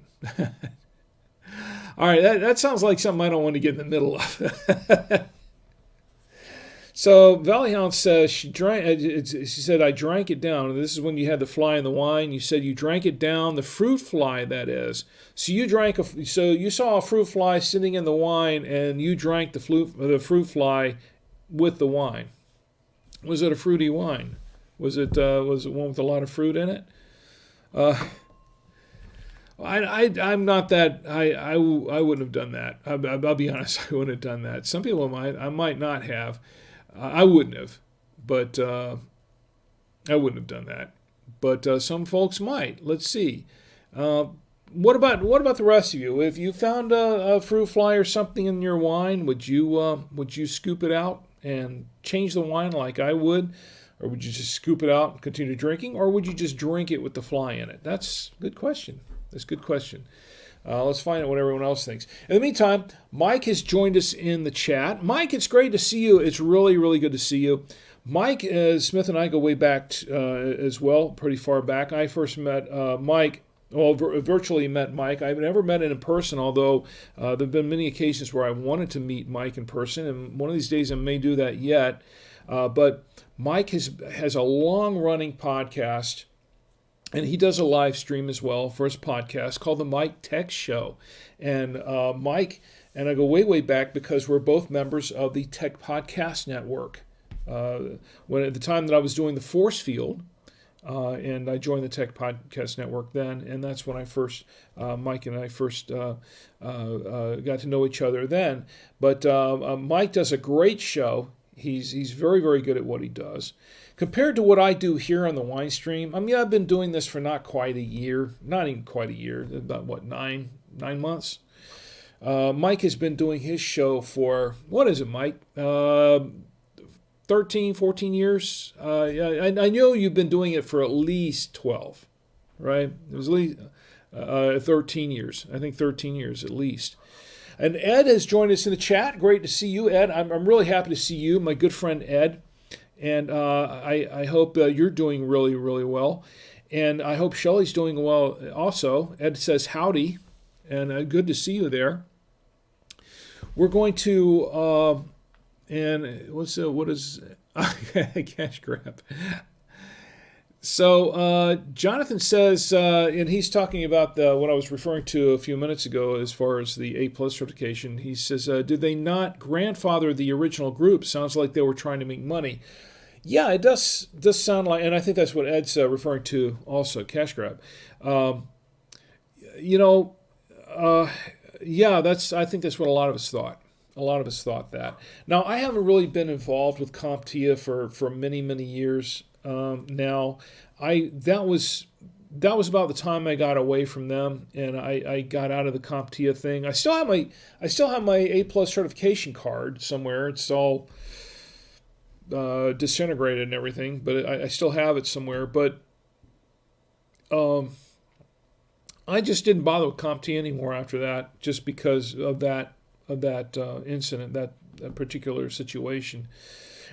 All right, that sounds like something I don't want to get in the middle of. So Valley Hound says she said, I drank it down. And this is when you had the fly in the wine. You said you drank it down, the fruit fly, that is. So you saw a fruit fly sitting in the wine, and you drank the fruit fly with the wine. Was it a fruity wine? Was it one with a lot of fruit in it? I'm not that. I wouldn't have done that. I'll be honest. I wouldn't have done that. Some people might. I might not have. I wouldn't have, but I wouldn't have done that. But some folks might. Let's see. What about the rest of you? If you found a fruit fly or something in your wine, would you scoop it out and change the wine like I would, or would you just scoop it out and continue drinking, or would you just drink it with the fly in it? That's a good question. That's a good question. Let's find out what everyone else thinks. In the meantime, Mike has joined us in the chat. Mike, it's great to see you. It's really, really good to see you. Mike Smith and I go way back as well, pretty far back. I first met Mike, virtually met Mike. I've never met him in person, although there have been many occasions where I wanted to meet Mike in person, and one of these days I may do that yet. But Mike has a long-running podcast And he does a live stream as well for his podcast called the Mike Tech Show. And Mike and I go way, way back because we're both members of the Tech Podcast Network. When at the time that I was doing the force field, and I joined the Tech Podcast Network then, and that's when I first, Mike and I first got to know each other then. But Mike does a great show. He's very, very good at what he does. Compared to what I do here on the Wine Stream, I mean, I've been doing this for not quite a year, not even quite a year, about what, nine months? Mike has been doing his show for, what is it, Mike? 13, 14 years. I know you've been doing it for at least 12, right? It was at least 13 years. I think 13 years at least. And Ed has joined us in the chat. Great to see you, Ed. I'm really happy to see you, my good friend Ed. And I hope you're doing really, really well. And I hope Shelley's doing well also. Ed says howdy, and good to see you there. We're going to, and what is cash grab? So Jonathan says, and he's talking about what I was referring to a few minutes ago as far as the A+ certification. He says, did they not grandfather the original group? Sounds like they were trying to make money. Yeah, it does sound like, and I think that's what Ed's referring to also, cash grab. Yeah, I think that's what a lot of us thought. A lot of us thought that. Now, I haven't really been involved with CompTIA for many, many years now. That was about the time I got away from them, and I got out of the CompTIA thing. I still have my A+ certification card somewhere. It's all disintegrated and everything, but I still have it somewhere. But I just didn't bother with CompTIA anymore after that, just because of that incident, that particular situation.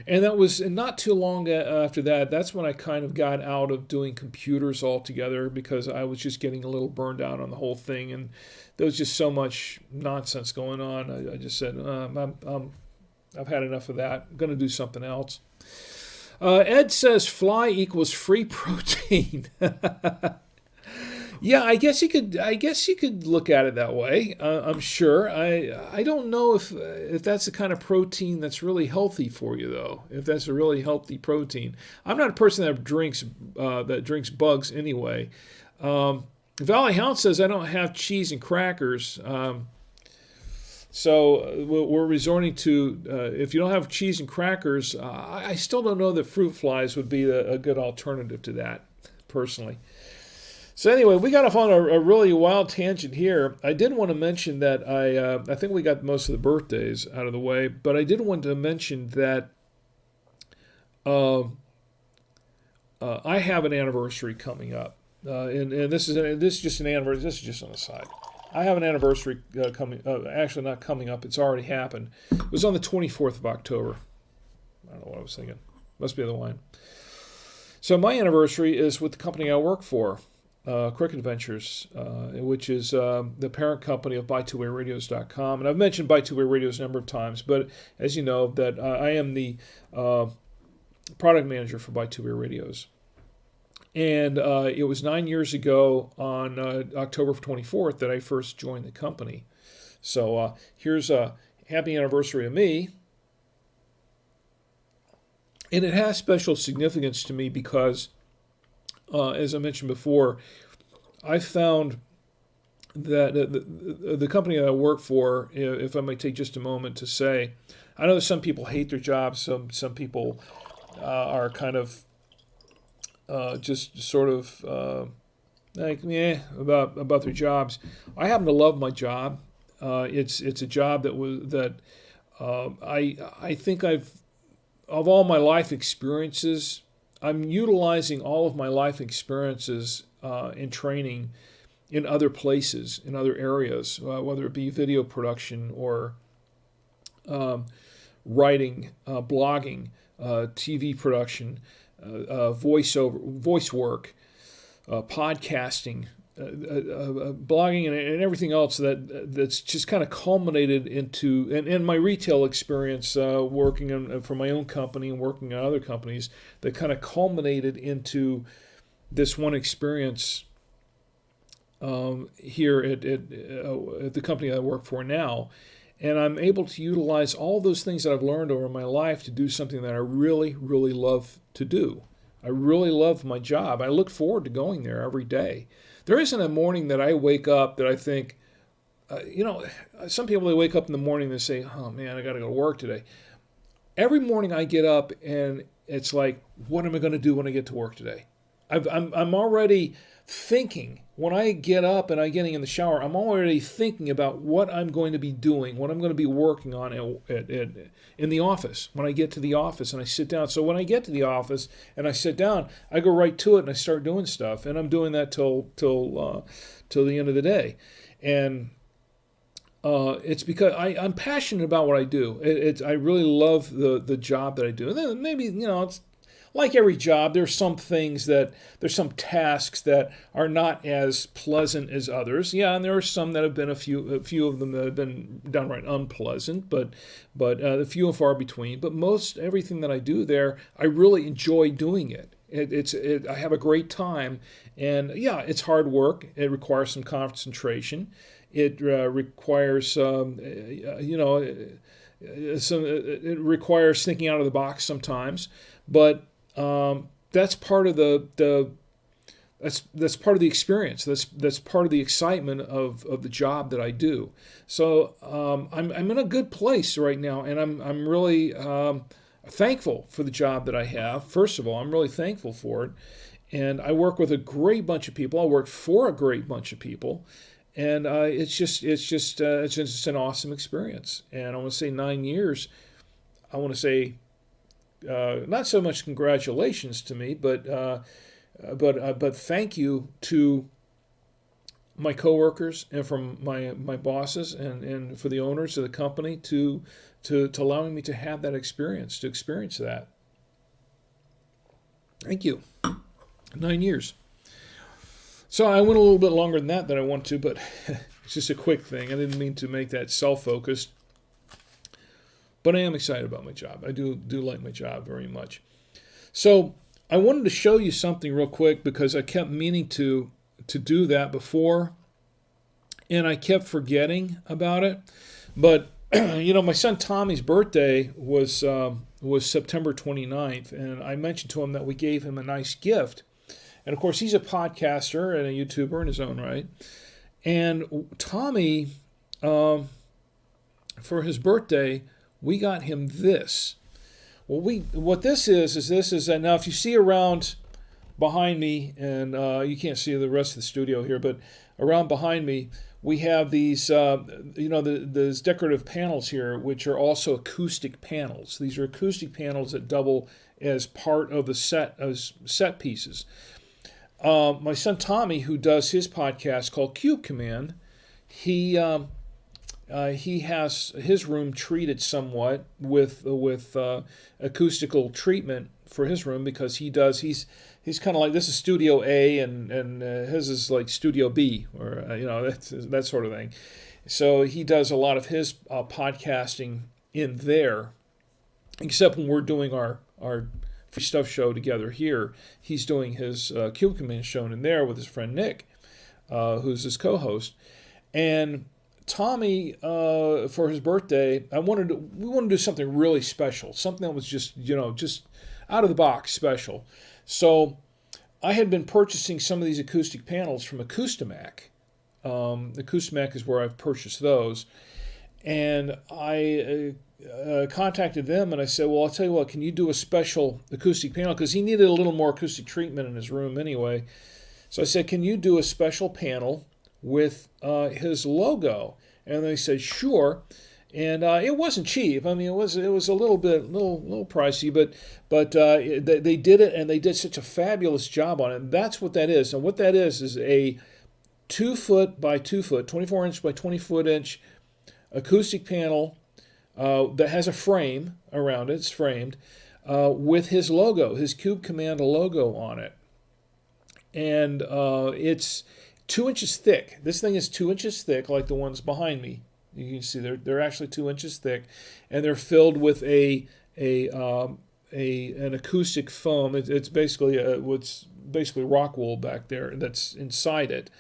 And that was not too long after that. That's when I kind of got out of doing computers altogether, because I was just getting a little burned out on the whole thing, and there was just so much nonsense going on. I just said, I've had enough of that. I'm going to do something else. Ed says fly equals free protein. Yeah, I guess you could look at it that way. I'm sure. I don't know if that's the kind of protein that's really healthy for you, though. If that's a really healthy protein, I'm not a person that drinks bugs anyway. Valley Hound says I don't have cheese and crackers. So we're resorting to if you don't have cheese and crackers, I still don't know that fruit flies would be a good alternative to that, personally. So anyway, we got off on a really wild tangent here. I did want to mention that I think we got most of the birthdays out of the way, but I did want to mention that I have an anniversary coming up, and this is just an anniversary. This is just on the side. I have an anniversary coming. Actually, not coming up. It's already happened. It was on the 24th of October. I don't know what I was thinking. Must be the wine. So my anniversary is with the company I work for. Cricket Ventures, which is the parent company of buy2wayradios.com. And I've mentioned Buy2Way Radios a number of times, but as you know, that I am the product manager for Buy2Way Radios. And it was 9 years ago on October 24th that I first joined the company. So here's a happy anniversary of me. And it has special significance to me because as I mentioned before, I found that the company that I work for, if I might take just a moment to say, I know that some people hate their jobs, some people are kind of just sort of like about their jobs. I happen to love my job. It's a job that I think of all my life experiences. I'm utilizing all of my life experiences in training in other places, in other areas, whether it be video production or writing, blogging, TV production, voice work, podcasting, blogging, and everything else that's just kind of culminated into, and my retail experience working for my own company and working on other companies, that kind of culminated into this one experience here at the company I work for now, and I'm able to utilize all those things that I've learned over my life to do something that I really, really love to do. I really love my job. I look forward to going there every day. There isn't a morning that I wake up that I think, some people, they wake up in the morning and they say, oh man, I got to go to work today. Every morning I get up and it's like, what am I going to do when I get to work today? I'm already thinking, when I get up and I'm getting in the shower, I'm already thinking about what I'm going to be doing, what I'm going to be working on in the office, when I get to the office and I sit down. So when I get to the office and I sit down, I go right to it and I start doing stuff. And I'm doing that till the end of the day. And it's because I'm passionate about what I do. I really love the job that I do. And then maybe, it's like every job, there's some tasks that are not as pleasant as others. Yeah, and there are some that have been a few of them that have been downright unpleasant, but a few and far between. But most everything that I do there, I really enjoy doing it. I have a great time, and yeah, it's hard work. It requires some concentration. It requires it requires thinking out of the box sometimes, but that's part of that's part of the experience. That's part of the excitement of the job that I do. So I'm in a good place right now, and I'm really thankful for the job that I have. First of all, I'm really thankful for it, and I work with a great bunch of people. I work for a great bunch of people, and it's just an awesome experience. And I want to say 9 years. I want to say. Not so much congratulations to me, but thank you to my coworkers and from my bosses and for the owners of the company to allowing me to have that experience, to experience that. Thank you. 9 years. So I went a little bit longer than I want to, but it's just a quick thing. I didn't mean to make that self-focused. But I am excited about my job. I do like my job very much. So I wanted to show you something real quick because I kept meaning to do that before, and I kept forgetting about it. But my son Tommy's birthday was September 29th, and I mentioned to him that we gave him a nice gift. And of course, he's a podcaster and a YouTuber in his own right. And Tommy, for his birthday, we got him this. Well, what this is now if you see around behind me, and you can't see the rest of the studio here, but around behind me we have these these decorative panels here, which are also acoustic panels. These are acoustic panels that double as part of the set pieces. My son Tommy, who does his podcast called Cube Command, he has his room treated somewhat with acoustical treatment for his room because he's kind of like, this is Studio A and his is like Studio B, or that sort of thing. So he does a lot of his podcasting in there, except when we're doing our free stuff show together here. He's doing his Cube Command show in there with his friend Nick, who's his co-host, and Tommy, for his birthday, we wanted to do something really special, something that was just out of the box special. So I had been purchasing some of these acoustic panels from Acoustimac. Acoustimac is where I've purchased those, and I contacted them and I said, well, I'll tell you what, can you do a special acoustic panel? Because he needed a little more acoustic treatment in his room anyway. So I said, can you do a special panel with his logo? And they said sure, and it wasn't cheap. I mean, it was a little pricey, but they did it, and they did such a fabulous job on it. And that's what that is. And what that is a 2 foot by 2 foot, 24 inch by 24 inch acoustic panel that has a frame around it. It's framed with his logo, his Cube Command logo on it, and it's 2 inches thick. This thing is 2 inches thick, like the ones behind me. You can see they're actually 2 inches thick, and they're filled with an acoustic foam. It's basically what's basically rock wool back there that's inside it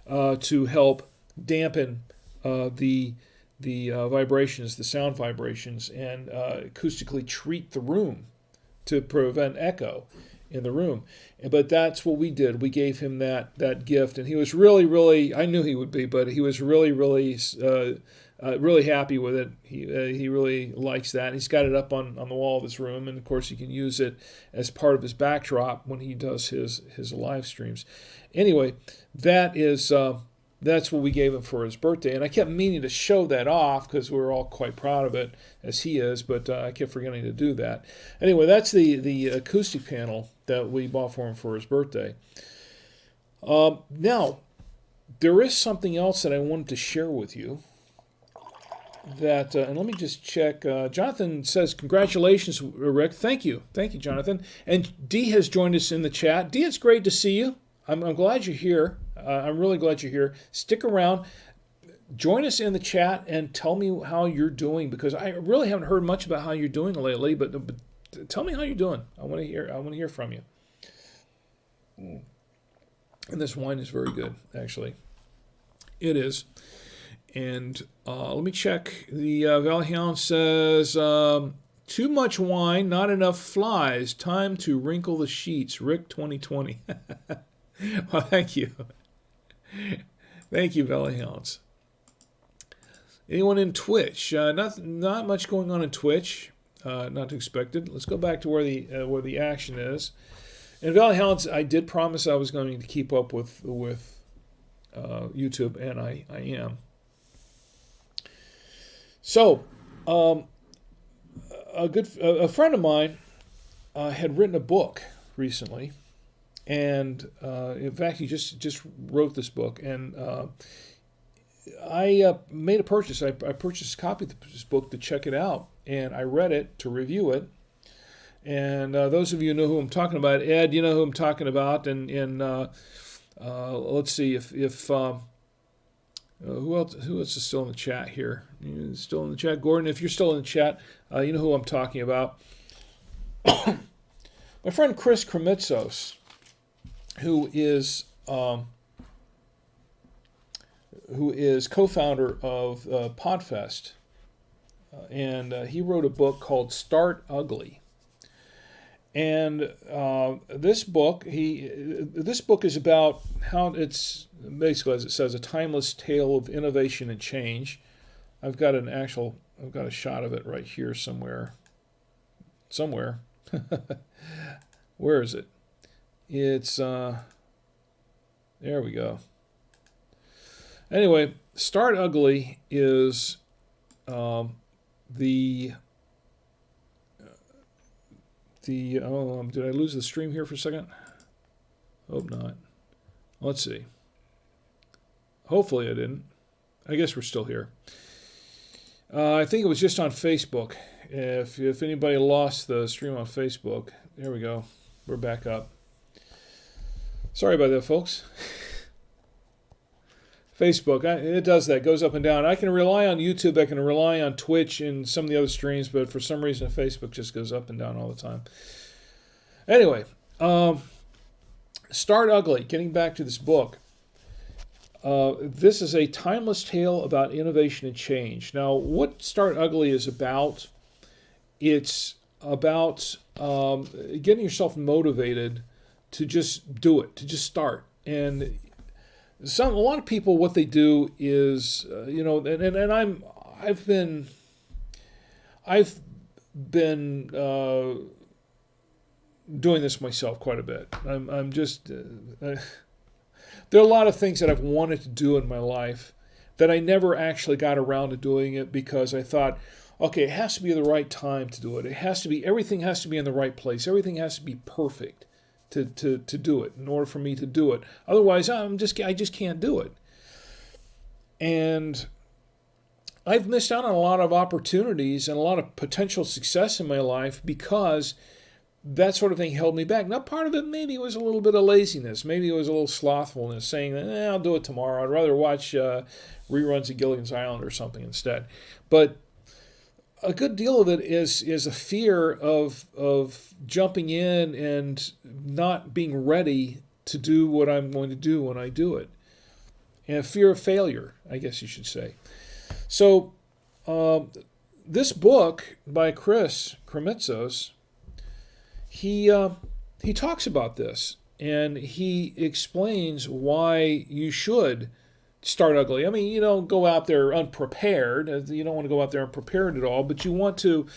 to help dampen the vibrations, the sound vibrations, and acoustically treat the room to prevent echo in the room. But that's what we did. We gave him that gift, and he was really, really, I knew he would be, but he was really, really, really happy with it. He really likes that. He's got it up on the wall of his room, and of course he can use it as part of his backdrop when he does his live streams. Anyway, that's what we gave him for his birthday, and I kept meaning to show that off because we were all quite proud of it, as he is, but I kept forgetting to do that. Anyway, that's the acoustic panel that we bought for him for his birthday. Now, there is something else that I wanted to share with you. And let me just check. Jonathan says, "Congratulations, Rick." Thank you, Jonathan. And Dee has joined us in the chat. Dee, it's great to see you. I'm glad you're here. I'm really glad you're here. Stick around. Join us in the chat and tell me how you're doing, because I really haven't heard much about how you're doing lately. But tell me how you're doing. I want to hear from you. And this wine is very good, actually. It is. And let me check. The Valley Hound says, "Too much wine, not enough flies. Time to wrinkle the sheets." Rick 2020. Well, thank you. Thank you, Valley Hounds. Anyone in Twitch? Not much going on in Twitch. Not expected. Let's go back to where the action is. And Valley Hounds, I did promise I was going to keep up with YouTube, and I am. So, a friend of mine had written a book recently, and in fact, he just wrote this book, and I made a purchase. I purchased a copy of this book to check it out, and I read it to review it. And those of you know who I'm talking about. Ed, you know who I'm talking about, and let's see if who else is still in the chat here? Still in the chat, Gordon. If you're still in the chat, you know who I'm talking about. My friend Chris Krimitsos, who is co-founder of Podfest, and he wrote a book called Start Ugly. And this book is about how it's basically, as it says, a timeless tale of innovation and change. I've got a shot of it right here somewhere. Where is it? It's there we go. Anyway, Start Ugly is did I lose the stream here for a second? Hope not. Let's see. Hopefully I didn't. I guess we're still here. I think it was just on Facebook. If anybody lost the stream on Facebook, there we go. We're back up. Sorry about that, folks. Facebook, it does that, goes up and down. I can rely on YouTube, I can rely on Twitch and some of the other streams, but for some reason Facebook just goes up and down all the time. Anyway, Start Ugly, getting back to this book. This is a timeless tale about innovation and change. Now, what Start Ugly is about, it's about getting yourself motivated to just do it, to just start. And a lot of people, what they do is, I've been doing this myself quite a bit. I'm just there are a lot of things that I've wanted to do in my life that I never actually got around to doing it because I thought, okay, it has to be the right time to do it. Everything has to be in the right place. Everything has to be perfect to do it, in order for me to do it. Otherwise, I just can't do it. And I've missed out on a lot of opportunities and a lot of potential success in my life because that sort of thing held me back. Now, part of it maybe it was a little bit of laziness. Maybe it was a little slothfulness, saying, I'll do it tomorrow. I'd rather watch reruns of Gilligan's Island or something instead. But a good deal of it is a fear of jumping in and not being ready to do what I'm going to do when I do it, and a fear of failure, I guess you should say. So this book by Chris Krimitsos, he talks about this, and he explains why you should start ugly. I mean, you don't go out there unprepared. You don't want to go out there unprepared at all, but you want to,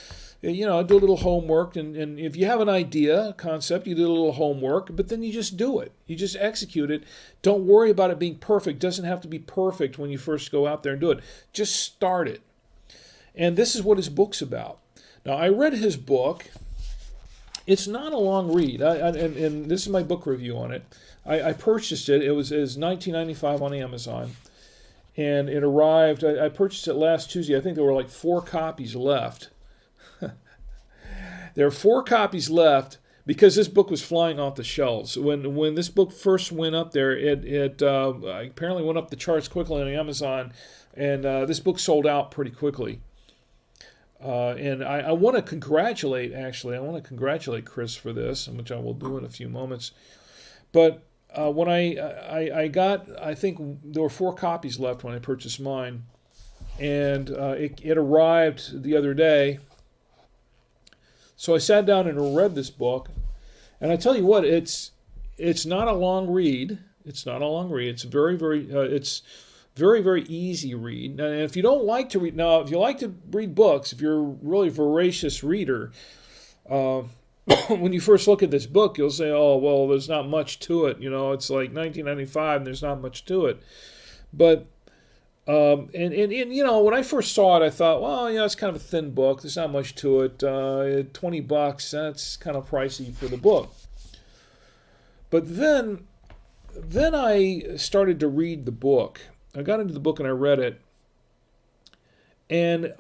do a little homework. And if you have an idea, a concept, you do a little homework, but then you just do it. You just execute it. Don't worry about it being perfect. It doesn't have to be perfect when you first go out there and do it. Just start it. And this is what his book's about. Now, I read his book. It's not a long read, and this is my book review on it. I purchased it. It was $19.95 on Amazon, and it arrived. I purchased it last Tuesday. I think there were like 4 copies left. There are 4 copies left because this book was flying off the shelves. When this book first went up there, it apparently went up the charts quickly on Amazon, and this book sold out pretty quickly. And I want to congratulate Chris for this, which I will do in a few moments. But when I think there were 4 copies left when I purchased mine, and it arrived the other day. So I sat down and read this book, and I tell you what, it's not a long read. It's not a long read. It's very, very easy read. And if you don't like to read, now if you like to read books, if you're a really voracious reader, when you first look at this book, you'll say, oh, well, there's not much to it. It's like 1995 and there's not much to it. But, and when I first saw it, I thought, well, it's kind of a thin book. There's not much to it. $20, that's kind of pricey for the book. But then I started to read the book. I got into the book and I read it, and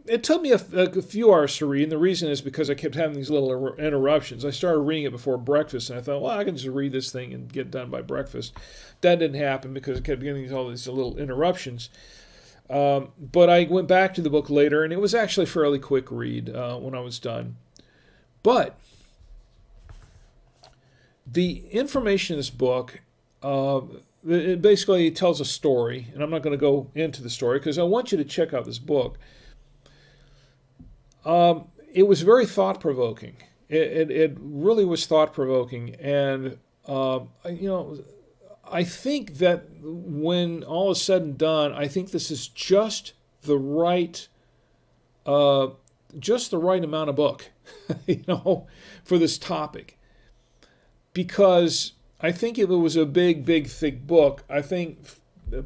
it took me a few hours to read, and the reason is because I kept having these little interruptions. I started reading it before breakfast, and I thought, well, I can just read this thing and get done by breakfast. That didn't happen because I kept getting all these little interruptions. But I went back to the book later, and it was actually a fairly quick read when I was done. But the information in this book, it basically tells a story, and I'm not going to go into the story because I want you to check out this book. It was very thought-provoking. It really was thought-provoking, and I think that when all is said and done, I think this is just the right amount of book, for this topic, because I think if it was a big, thick book, I think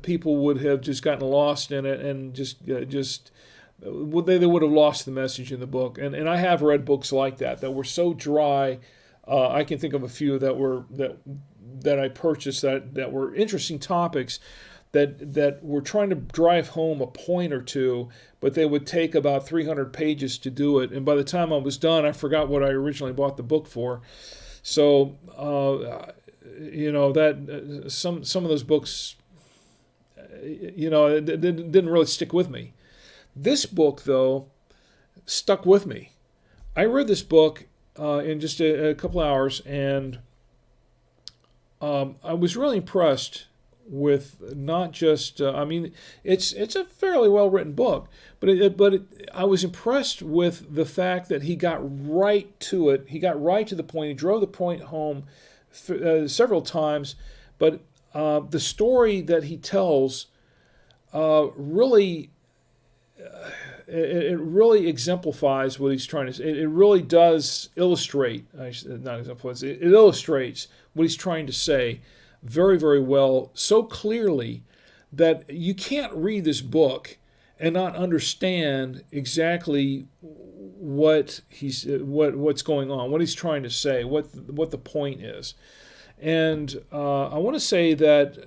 people would have just gotten lost in it and they would have lost the message in the book. And I have read books like that were so dry. I can think of a few that I purchased that were interesting topics that were trying to drive home a point or two, but they would take about 300 pages to do it. And by the time I was done, I forgot what I originally bought the book for. So, that some of those books, it didn't really stick with me. This book, though, stuck with me. I read this book in just a couple hours, and I was really impressed with not just. It's a fairly well written book, but I was impressed with the fact that he got right to it. He got right to the point. He drove the point home several times, but the story that he tells really exemplifies what he's trying to say. It really does illustrate, not exemplifies, it illustrates what he's trying to say very, very well, so clearly that you can't read this book and not understand exactly what's going on, what he's trying to say, what the point is. And I want to say that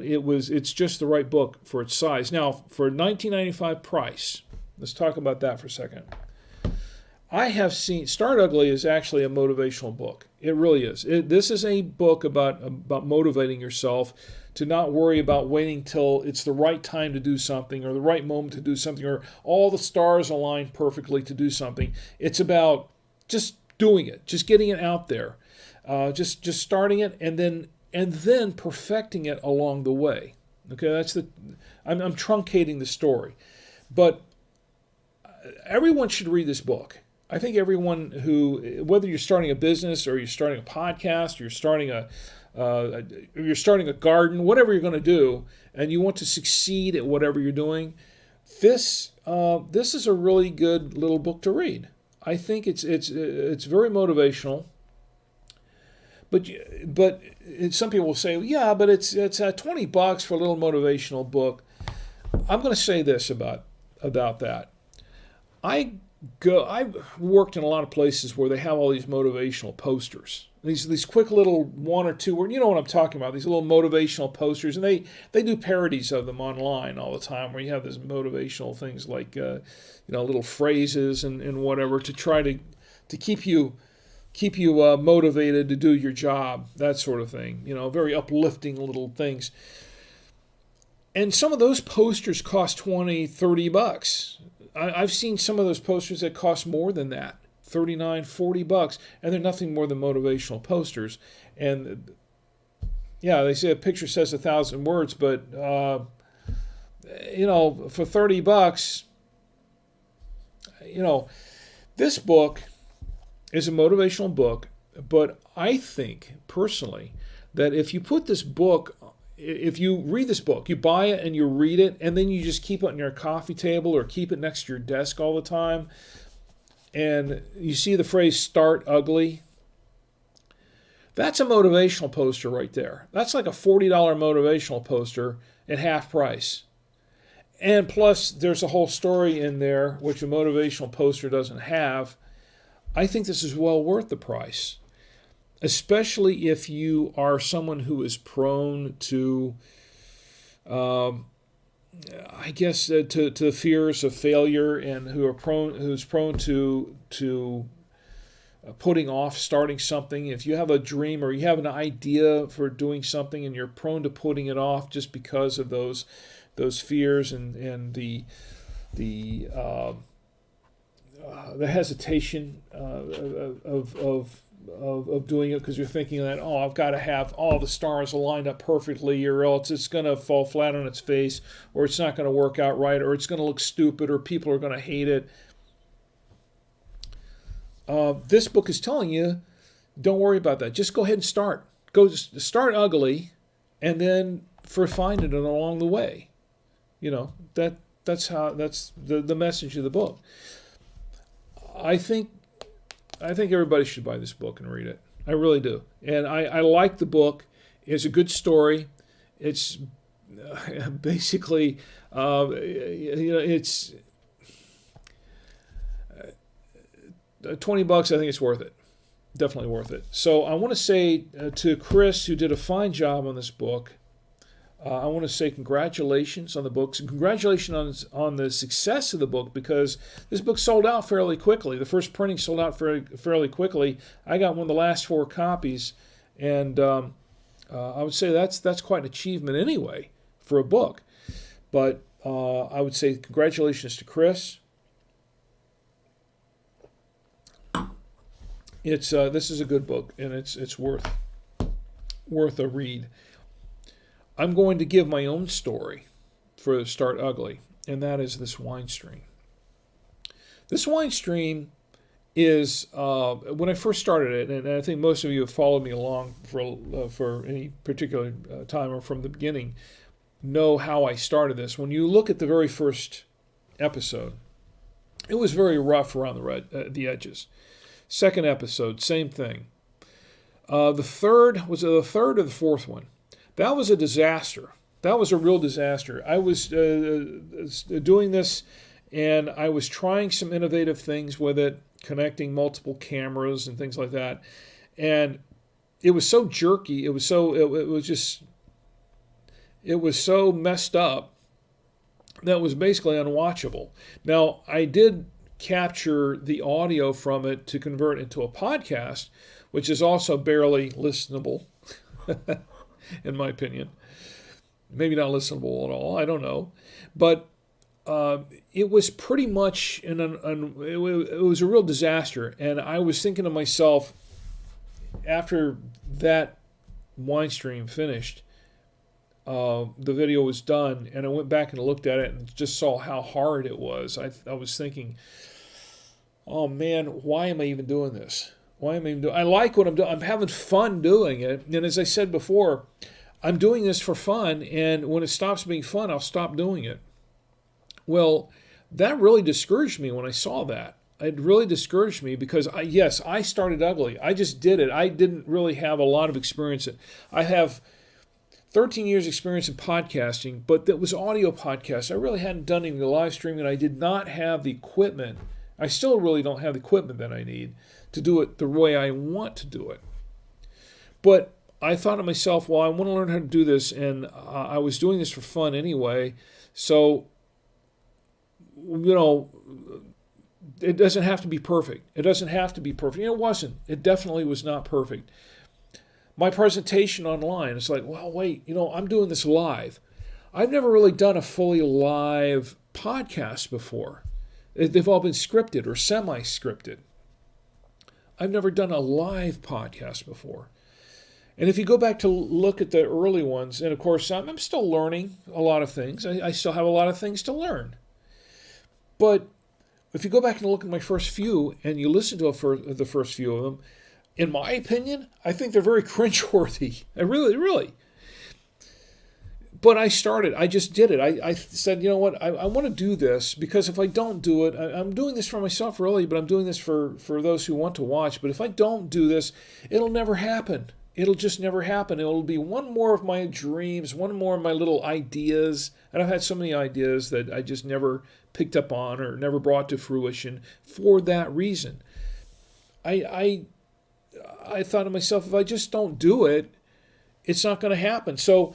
it's just the right book for its size. Now, for $19.95 price, let's talk about that for a second. I have seen Start Ugly is actually a motivational book. It really is. This is a book about motivating yourself to not worry about waiting till it's the right time to do something or the right moment to do something or all the stars align perfectly to do something. It's about just doing it, just getting it out there, just starting it and then perfecting it along the way. Okay, I'm truncating the story, but everyone should read this book. I think everyone whether you're starting a business or you're starting a podcast, or you're starting a garden, whatever you're going to do, and you want to succeed at whatever you're doing, this is a really good little book to read. I think it's very motivational. But some people will say, yeah, but it's $20 for a little motivational book. I'm going to say this about that. I've worked in a lot of places where they have all these motivational posters. These quick little one or two, you know what I'm talking about, these little motivational posters, and they do parodies of them online all the time where you have these motivational things like little phrases and whatever to try to keep you motivated to do your job, that sort of thing. Very uplifting little things. And some of those posters cost $20, $30. I've seen some of those posters that cost more than that, $39, $40, and they're nothing more than motivational posters. And yeah, they say a picture says 1,000 words, but for $30, this book is a motivational book. But I think personally that if you read this book, you buy it and you read it, and then you just keep it on your coffee table or keep it next to your desk all the time, and you see the phrase "Start Ugly," that's a motivational poster right there. That's like a $40 motivational poster at half price. And plus, there's a whole story in there, which a motivational poster doesn't have. I think this is well worth the price, especially if you are someone who is prone to, to fears of failure, and who's prone to putting off starting something. If you have a dream or you have an idea for doing something and you're prone to putting it off just because of those fears and the hesitation of doing it because you're thinking that, I've got to have all the stars lined up perfectly, or else it's going to fall flat on its face, or it's not going to work out right, or it's going to look stupid, or people are going to hate it. This book is telling you, don't worry about that. Just go ahead and start. Start ugly, and then refine it along the way. That's the message of the book. I think everybody should buy this book and read it. I really do. And I like the book. It's a good story. It's basically, it's $20. I think it's worth it. Definitely worth it. So I want to say to Chris, who did a fine job on this book, I want to say congratulations on the books. Congratulations on the success of the book, because this book sold out fairly quickly. The first printing sold out fairly quickly. I got one of the last 4 copies, and I would say that's quite an achievement anyway for a book. But I would say congratulations to Chris. This is a good book, and it's worth a read. I'm going to give my own story for Start Ugly, and that is this wine stream. This wine stream is, when I first started it, and I think most of you have followed me along for any particular time or from the beginning, know how I started this. When you look at the very first episode, it was very rough around the edges. Second episode, same thing. The third or the fourth one? That was a disaster. That was a real disaster. I was doing this, and I was trying some innovative things with it, connecting multiple cameras and things like that. And it was so jerky. It was so messed up that it was basically unwatchable. Now, I did capture the audio from it to convert it into a podcast, which is also barely listenable, in my opinion. Maybe not listenable at all, I don't know. But it was pretty much, it was a real disaster. And I was thinking to myself, after that wine stream finished, the video was done, and I went back and looked at it and just saw how hard it was. I was thinking, oh man, why am I even doing this? Why am I even doing? I like what I'm doing. I'm having fun doing it, and as I said before, I'm doing this for fun. And when it stops being fun, I'll stop doing it. Well, that really discouraged me when I saw that. It really discouraged me because I started ugly. I just did it. I didn't really have a lot of experience. I have 13 years experience in podcasting, but that was audio podcasts. I really hadn't done any live streaming. I did not have the equipment. I still really don't have the equipment that I need to do it the way I want to do it. But I thought to myself, well, I want to learn how to do this, and I was doing this for fun anyway. So, it doesn't have to be perfect. It doesn't have to be perfect. It wasn't. It definitely was not perfect. My presentation online, it's like, well, wait, I'm doing this live. I've never really done a fully live podcast before. They've all been scripted or semi-scripted. I've never done a live podcast before. And if you go back to look at the early ones, and of course, I'm still learning a lot of things. I still have a lot of things to learn. But if you go back and look at my first few, and you listen to the first few of them, in my opinion, I think they're very cringeworthy. I really. But I just did it. I said, you know what, I want to do this, because if I don't do it, I'm doing this for myself really, but I'm doing this for those who want to watch. But if I don't do this, it'll never happen. It'll just never happen. It'll be one more of my dreams, one more of my little ideas. And I've had so many ideas that I just never picked up on or never brought to fruition for that reason. I thought to myself, if I just don't do it, it's not going to happen. So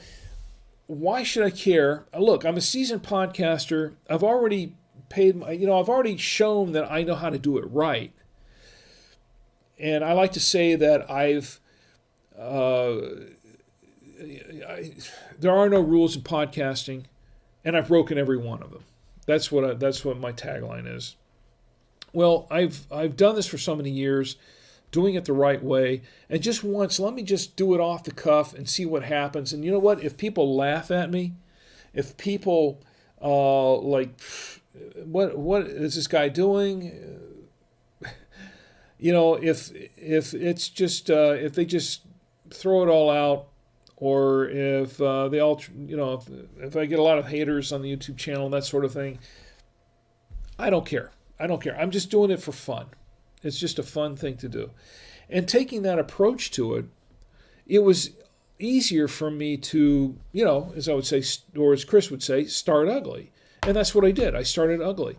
why should I care? Look, I'm a seasoned podcaster. I've already I've already shown that I know how to do it right. And I like to say that there are no rules in podcasting, and I've broken every one of them. That's what my tagline is. Well, I've done this for so many years, doing it the right way, and just once, let me just do it off the cuff and see what happens. And you know what? If people laugh at me, if people what is this guy doing? If it's just if they just throw it all out, or if they all, if I get a lot of haters on the YouTube channel and that sort of thing, I don't care. I'm just doing it for fun. It's just a fun thing to do. And taking that approach to it, it was easier for me to, as I would say, or as Chris would say, start ugly. And that's what I did. I started ugly.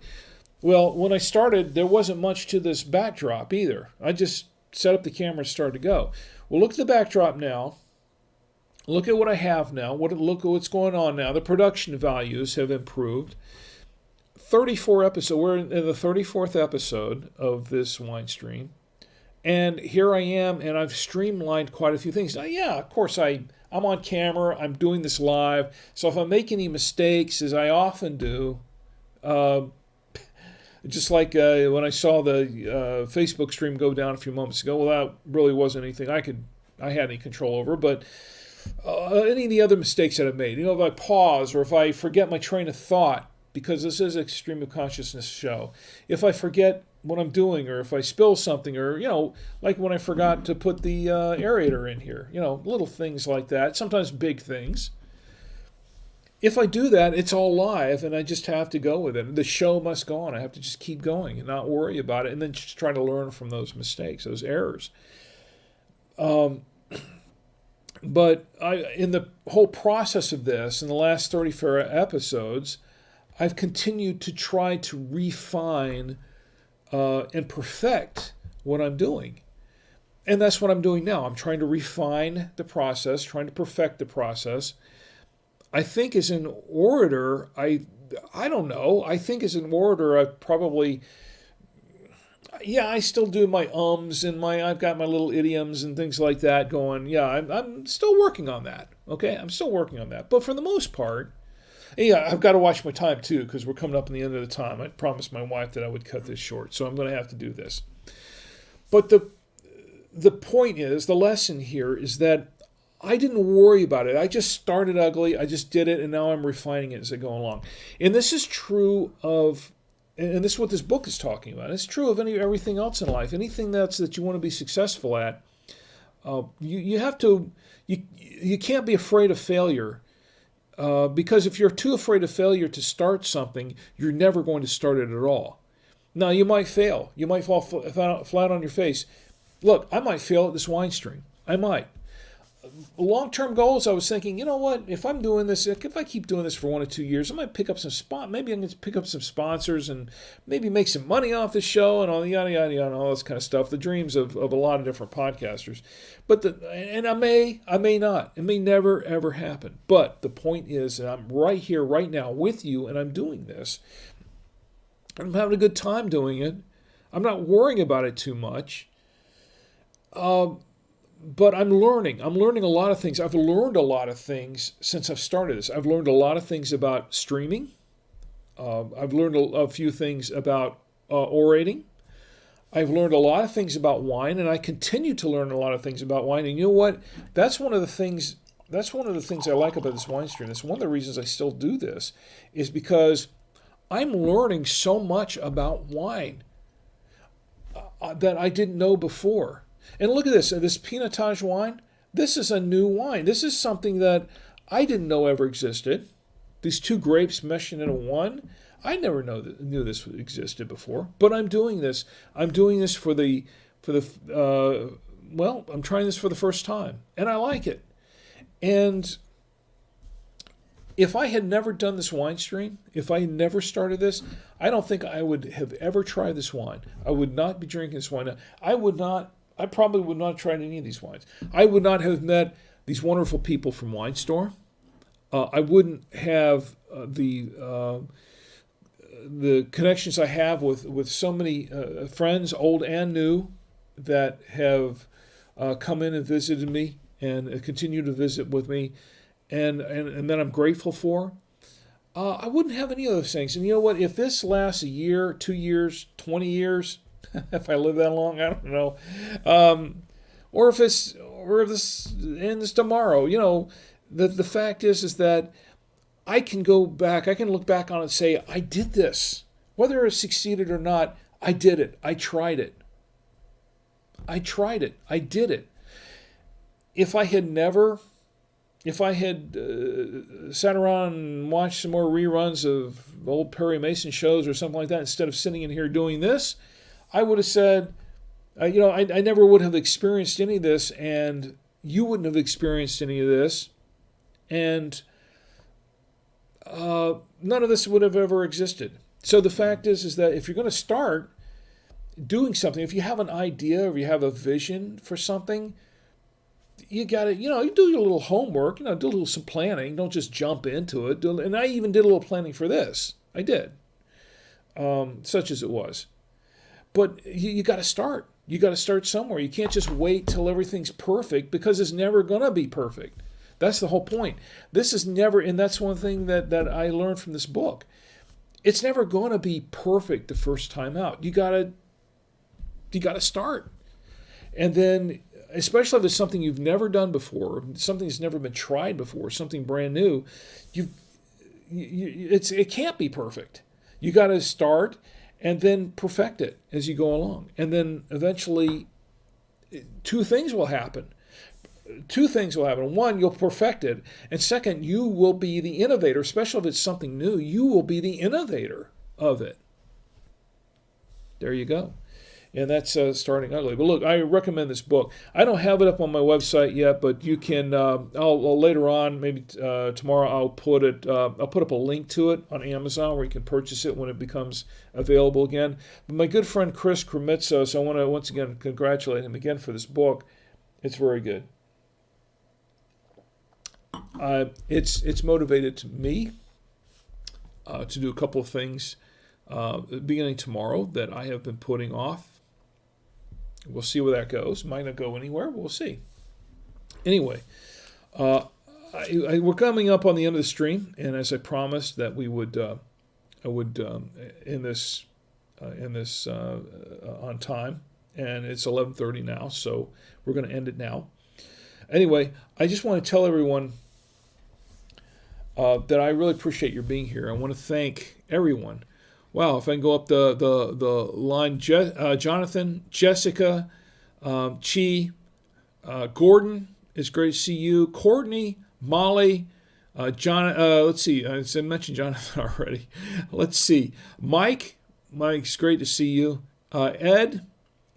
Well, when I started, there wasn't much to this backdrop either. I just set up the camera and started to go. Well, look at the backdrop now. Look at what I have now. Look at what's going on now. The production values have improved. 34 episodes. We're in the 34th episode of this wine stream. And here I am, and I've streamlined quite a few things. Now, yeah, of course, I'm on camera. I'm doing this live. So if I make any mistakes, as I often do, just like when I saw the Facebook stream go down a few moments ago, well, that really wasn't anything I had any control over. But any of the other mistakes that I've made, if I pause or if I forget my train of thought, because this is a stream of consciousness show, if I forget what I'm doing, or if I spill something, or, like when I forgot to put the aerator in here, little things like that, sometimes big things. If I do that, it's all live, and I just have to go with it. The show must go on. I have to just keep going and not worry about it, and then just try to learn from those mistakes, those errors. But in the whole process of this, in the last 34 episodes, I've continued to try to refine and perfect what I'm doing. And that's what I'm doing now. I'm trying to refine the process, trying to perfect the process. I think as an orator, I don't know. I think as an orator, I've probably Yeah, I still do my ums and I've got my little idioms and things like that going. Yeah, I'm still working on that. Okay, I'm still working on that. But for the most part, yeah, I've got to watch my time too because we're coming up on the end of the time. I promised my wife that I would cut this short, so I'm going to have to do this. But the point is, the lesson here is that I didn't worry about it. I just started ugly. I just did it, and now I'm refining it as I go along. And this is true of, and this is what this book is talking about. It's true of everything else in life. Anything that you want to be successful at, you have to. You can't be afraid of failure. Because if you're too afraid of failure to start something, you're never going to start it at all. Now, you might fail. You might fall flat on your face. Look, I might fail at this wine stream. I might. Long-term goals, I was thinking, you know what? If I'm doing this, if I keep doing this for 1 or 2 years, I might pick up maybe I'm going to pick up some sponsors and maybe make some money off the show and all yada yada yada and all this kind of stuff. The dreams of a lot of different podcasters, and I may not. It may never ever happen. But the point is that I'm right here, right now, with you, and I'm doing this. I'm having a good time doing it. I'm not worrying about it too much. But I'm learning. I'm learning a lot of things. I've learned a lot of things since I've started this. I've learned a lot of things about streaming. I've learned a few things about orating. I've learned a lot of things about wine, and I continue to learn a lot of things about wine. And you know what? That's one of the things I like about this wine stream. That's one of the reasons I still do this, is because I'm learning so much about wine that I didn't know before. And look at this Pinotage wine. This is a new wine. This is something that I didn't know ever existed. These two grapes meshing into one. I never knew this existed before. But I'm doing this. I'm doing this I'm trying this for the first time, and I like it. And if I had never done this wine stream, if I had never started this, I don't think I would have ever tried this wine. I would not be drinking this wine. I probably would not have tried any of these wines. I would not have met these wonderful people from Wine Store. I wouldn't have the connections I have with so many friends, old and new, that have come in and visited me and continue to visit with me, and that I'm grateful for. I wouldn't have any of those things. And you know what? If this lasts a year, 2 years, 20 years, if I live that long, I don't know. Or if this ends tomorrow, you know, the fact is that I can look back on it and say, I did this. Whether it succeeded or not, I did it. I tried it. I did it. If I had sat around and watched some more reruns of old Perry Mason shows or something like that, instead of sitting in here doing this, I would have said, I never would have experienced any of this, and you wouldn't have experienced any of this, and none of this would have ever existed. So the fact is that if you're going to start doing something, if you have an idea or you have a vision for something, you got to, you do your little homework, do some planning. Don't just jump into it. And I even did a little planning for this. I did, such as it was. But you got to start. You got to start somewhere. You can't just wait till everything's perfect, because it's never going to be perfect. That's the whole point. This is never, and that's one thing that I learned from this book. It's never going to be perfect the first time out. You got to start. And then, especially if it's something you've never done before, something that's never been tried before, something brand new, it can't be perfect. You got to start and then perfect it as you go along. And then eventually, two things will happen. One, you'll perfect it. And second, you will be the innovator, especially if it's something new. You will be the innovator of it. There you go. And that's Starting Ugly. But look, I recommend this book. I don't have it up on my website yet, but you can. I'll later on, maybe tomorrow, I'll put up a link to it on Amazon where you can purchase it when it becomes available again. But my good friend Chris Krimitsos, I want to once again congratulate him again for this book. It's very good. It's motivated me to do a couple of things beginning tomorrow that I have been putting off We'll see where that goes. Might not go anywhere. We'll see. Anyway, we're coming up on the end of the stream, and as I promised that we would, I would end this on time, and it's 11:30 now, so we're going to end it now. Anyway, I just want to tell everyone that I really appreciate your being here. I want to thank everyone. Wow, if I can go up the line, Jonathan, Jessica, Chi, Gordon, it's great to see you. Courtney, Molly, John. Let's see, I mentioned Jonathan already. Let's see, Mike's great to see you. Ed.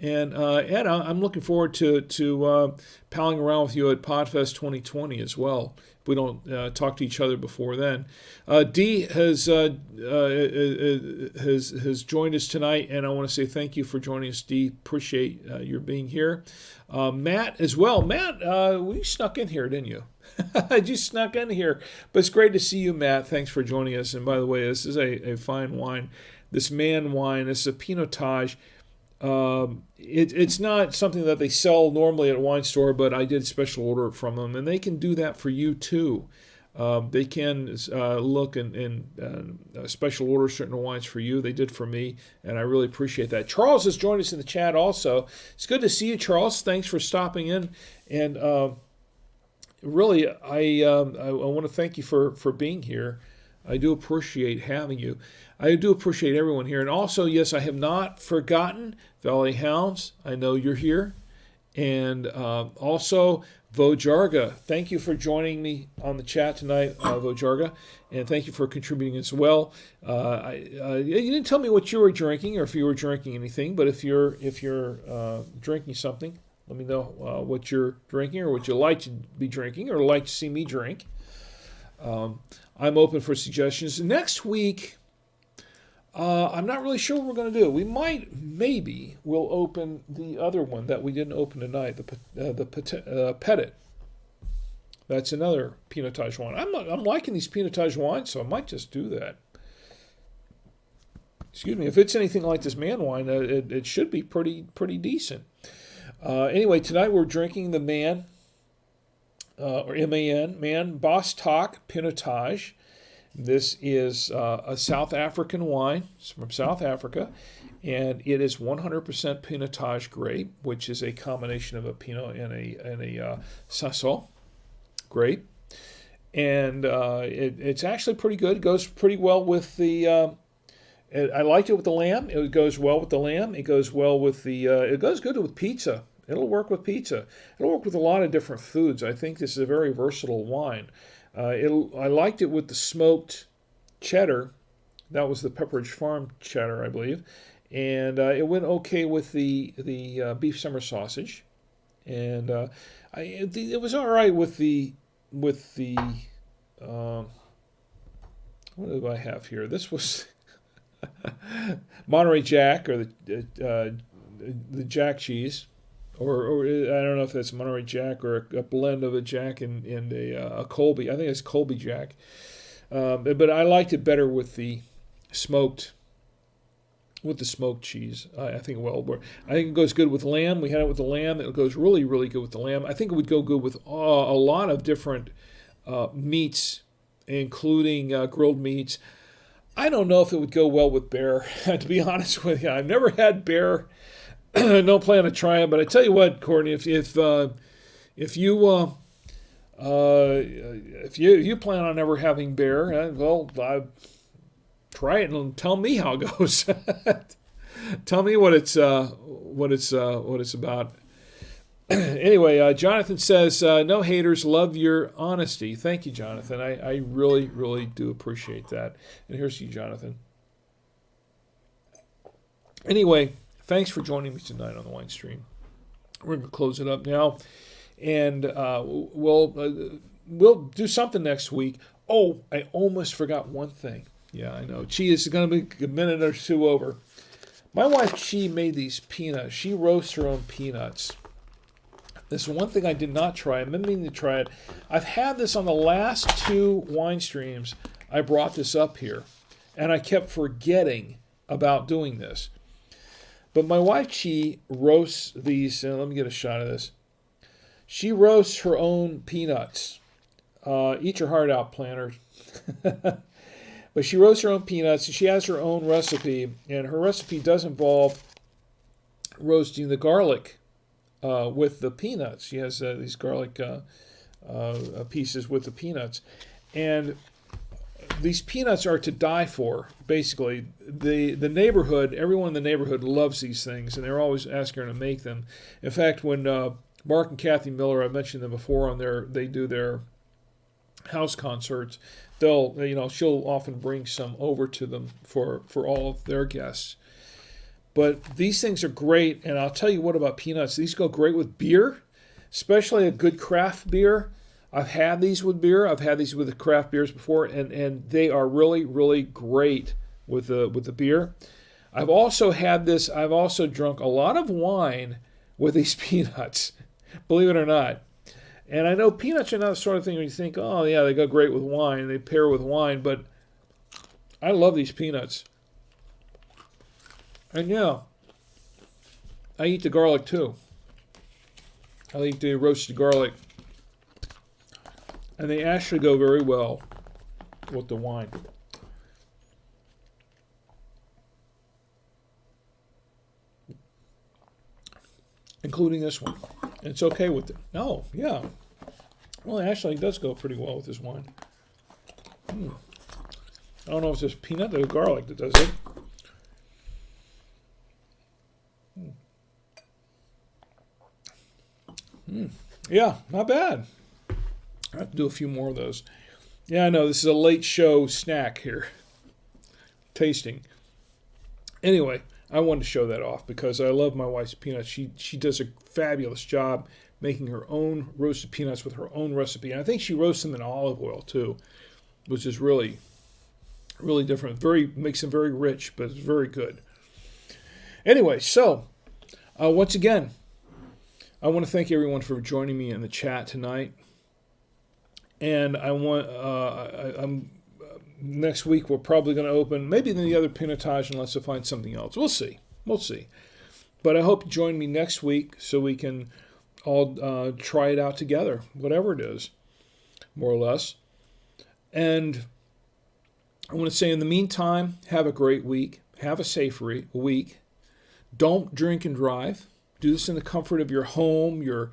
And Ed, I'm looking forward to palling around with you at Podfest 2020 as well. If we don't talk to each other before then. Dee has joined us tonight, and I want to say thank you for joining us, Dee. Appreciate your being here. Matt as well. Matt, you snuck in here, didn't you? I just snuck in here. But it's great to see you, Matt. Thanks for joining us. And by the way, this is a fine wine. This MAN wine, this is a Pinotage. It's not something that they sell normally at a wine store, but I did special order it from them, and they can do that for you too. They can look and special order certain wines for you. They did for me, and I really appreciate that. Charles has joined us in the chat also. It's good to see you, Charles. Thanks for stopping in, and really, I want to thank you for being here. I do appreciate having you. I do appreciate everyone here. And also, yes, I have not forgotten Valley Hounds. I know you're here. And also, Vojarga. Thank you for joining me on the chat tonight, Vojarga. And thank you for contributing as well. You didn't tell me what you were drinking or if you were drinking anything. But if you're drinking something, let me know what you're drinking or what you like to be drinking or like to see me drink. I'm open for suggestions. Next week, I'm not really sure what we're going to do. We maybe we'll open the other one that we didn't open tonight, the Petit. That's another Pinotage wine. I'm liking these Pinotage wines, so I might just do that. Excuse me. If it's anything like this MAN wine, it should be pretty decent. Anyway, tonight we're drinking the MAN. Or MAN Bosstok Pinotage. This is a South African wine. It's from South Africa, and it is 100% Pinotage grape, which is a combination of a Pinot and a Saison grape. And it's actually pretty good. It goes pretty well with the. I liked it with the lamb. It goes well with the lamb. It goes well with the. It goes good with pizza. It'll work with pizza. It'll work with a lot of different foods. I think this is a very versatile wine. I liked it with the smoked cheddar. That was the Pepperidge Farm cheddar, I believe. And it went okay with the beef summer sausage. And it was all right with the what do I have here? This was Monterey Jack, or the Jack cheese. Or I don't know if that's Monterey Jack or a blend of a Jack and a Colby. I think it's Colby Jack. But I liked it better with the smoked cheese. I think I think it goes good with lamb. We had it with the lamb. It goes really, really good with the lamb. I think it would go good with a lot of different meats, including grilled meats. I don't know if it would go well with bear, to be honest with you. I've never had bear. No plan to try it, but I tell you what, Courtney, if you plan on never having bear, try it and tell me how it goes. Tell me what it's about. Anyway, Jonathan says, no haters, love your honesty. Thank you, Jonathan. I really, really do appreciate that. And here's you, Jonathan. Anyway, thanks for joining me tonight on the wine stream. We're going to close it up now, and we'll do something next week. Oh, I almost forgot one thing. Yeah, I know. Chi is going to be a minute or two over. My wife, Chi, made these peanuts. She roasts her own peanuts. This is one thing I did not try. I've been meaning to try it. I've had this on the last two wine streams. I brought this up here, and I kept forgetting about doing this. But my wife, she roasts these. Let me get a shot of this. She roasts her own peanuts. Eat your heart out, planners. But she roasts her own peanuts, and she has her own recipe. And her recipe does involve roasting the garlic with the peanuts. She has these garlic pieces with the peanuts. And these peanuts are to die for, basically. The neighborhood, everyone in the neighborhood loves these things, and they're always asking her to make them. In fact, when Mark and Kathy Miller, I mentioned them before, they do their house concerts, she'll often bring some over to them for all of their guests. But these things are great, and I'll tell you what about peanuts. These go great with beer, especially a good craft beer. I've had these with beer. I've had these with the craft beers before, and they are really, really great with the beer. I've also drunk a lot of wine with these peanuts, believe it or not. And I know peanuts are not the sort of thing where you think, oh yeah, they go great with wine, they pair with wine, but I love these peanuts. And yeah, I eat the garlic too. I eat the roasted garlic. And they actually go very well with the wine. Including this one. It's okay with it. Oh, yeah. Well, actually, it does go pretty well with this wine. I don't know if it's just peanut or garlic that does it. Yeah, not bad. I have to do a few more of those. Yeah, I know, this is a late show snack here. Tasting. Anyway, I wanted to show that off because I love my wife's peanuts. She does a fabulous job making her own roasted peanuts with her own recipe. And I think she roasts them in olive oil too, which is really, really different. Makes them very rich, but it's very good. Anyway, so once again, I want to thank everyone for joining me in the chat tonight. And I'm next week we're probably going to open maybe the other Pinotage unless I find something else. We'll see. But I hope you join me next week so we can all try it out together, whatever it is, more or less. And I want to say in the meantime, have a great week. Have a safe week. Don't drink and drive. Do this in the comfort of your home, your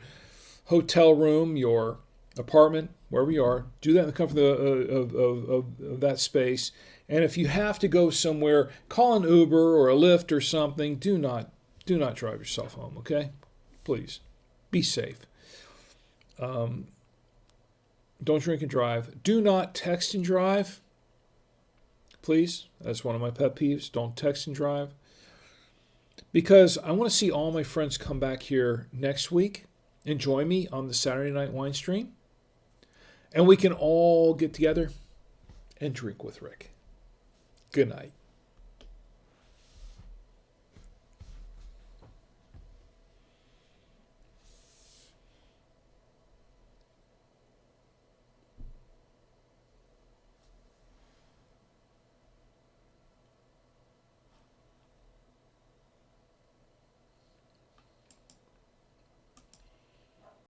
hotel room, your apartment, wherever you are. Do that in the comfort of that space. And if you have to go somewhere, call an Uber or a Lyft or something. Do not drive yourself home, okay? Please. Be safe. Don't drink and drive. Do not text and drive. Please. That's one of my pet peeves. Don't text and drive. Because I want to see all my friends come back here next week and join me on the Saturday Night Wine Stream. And we can all get together and drink with Rick. Good night.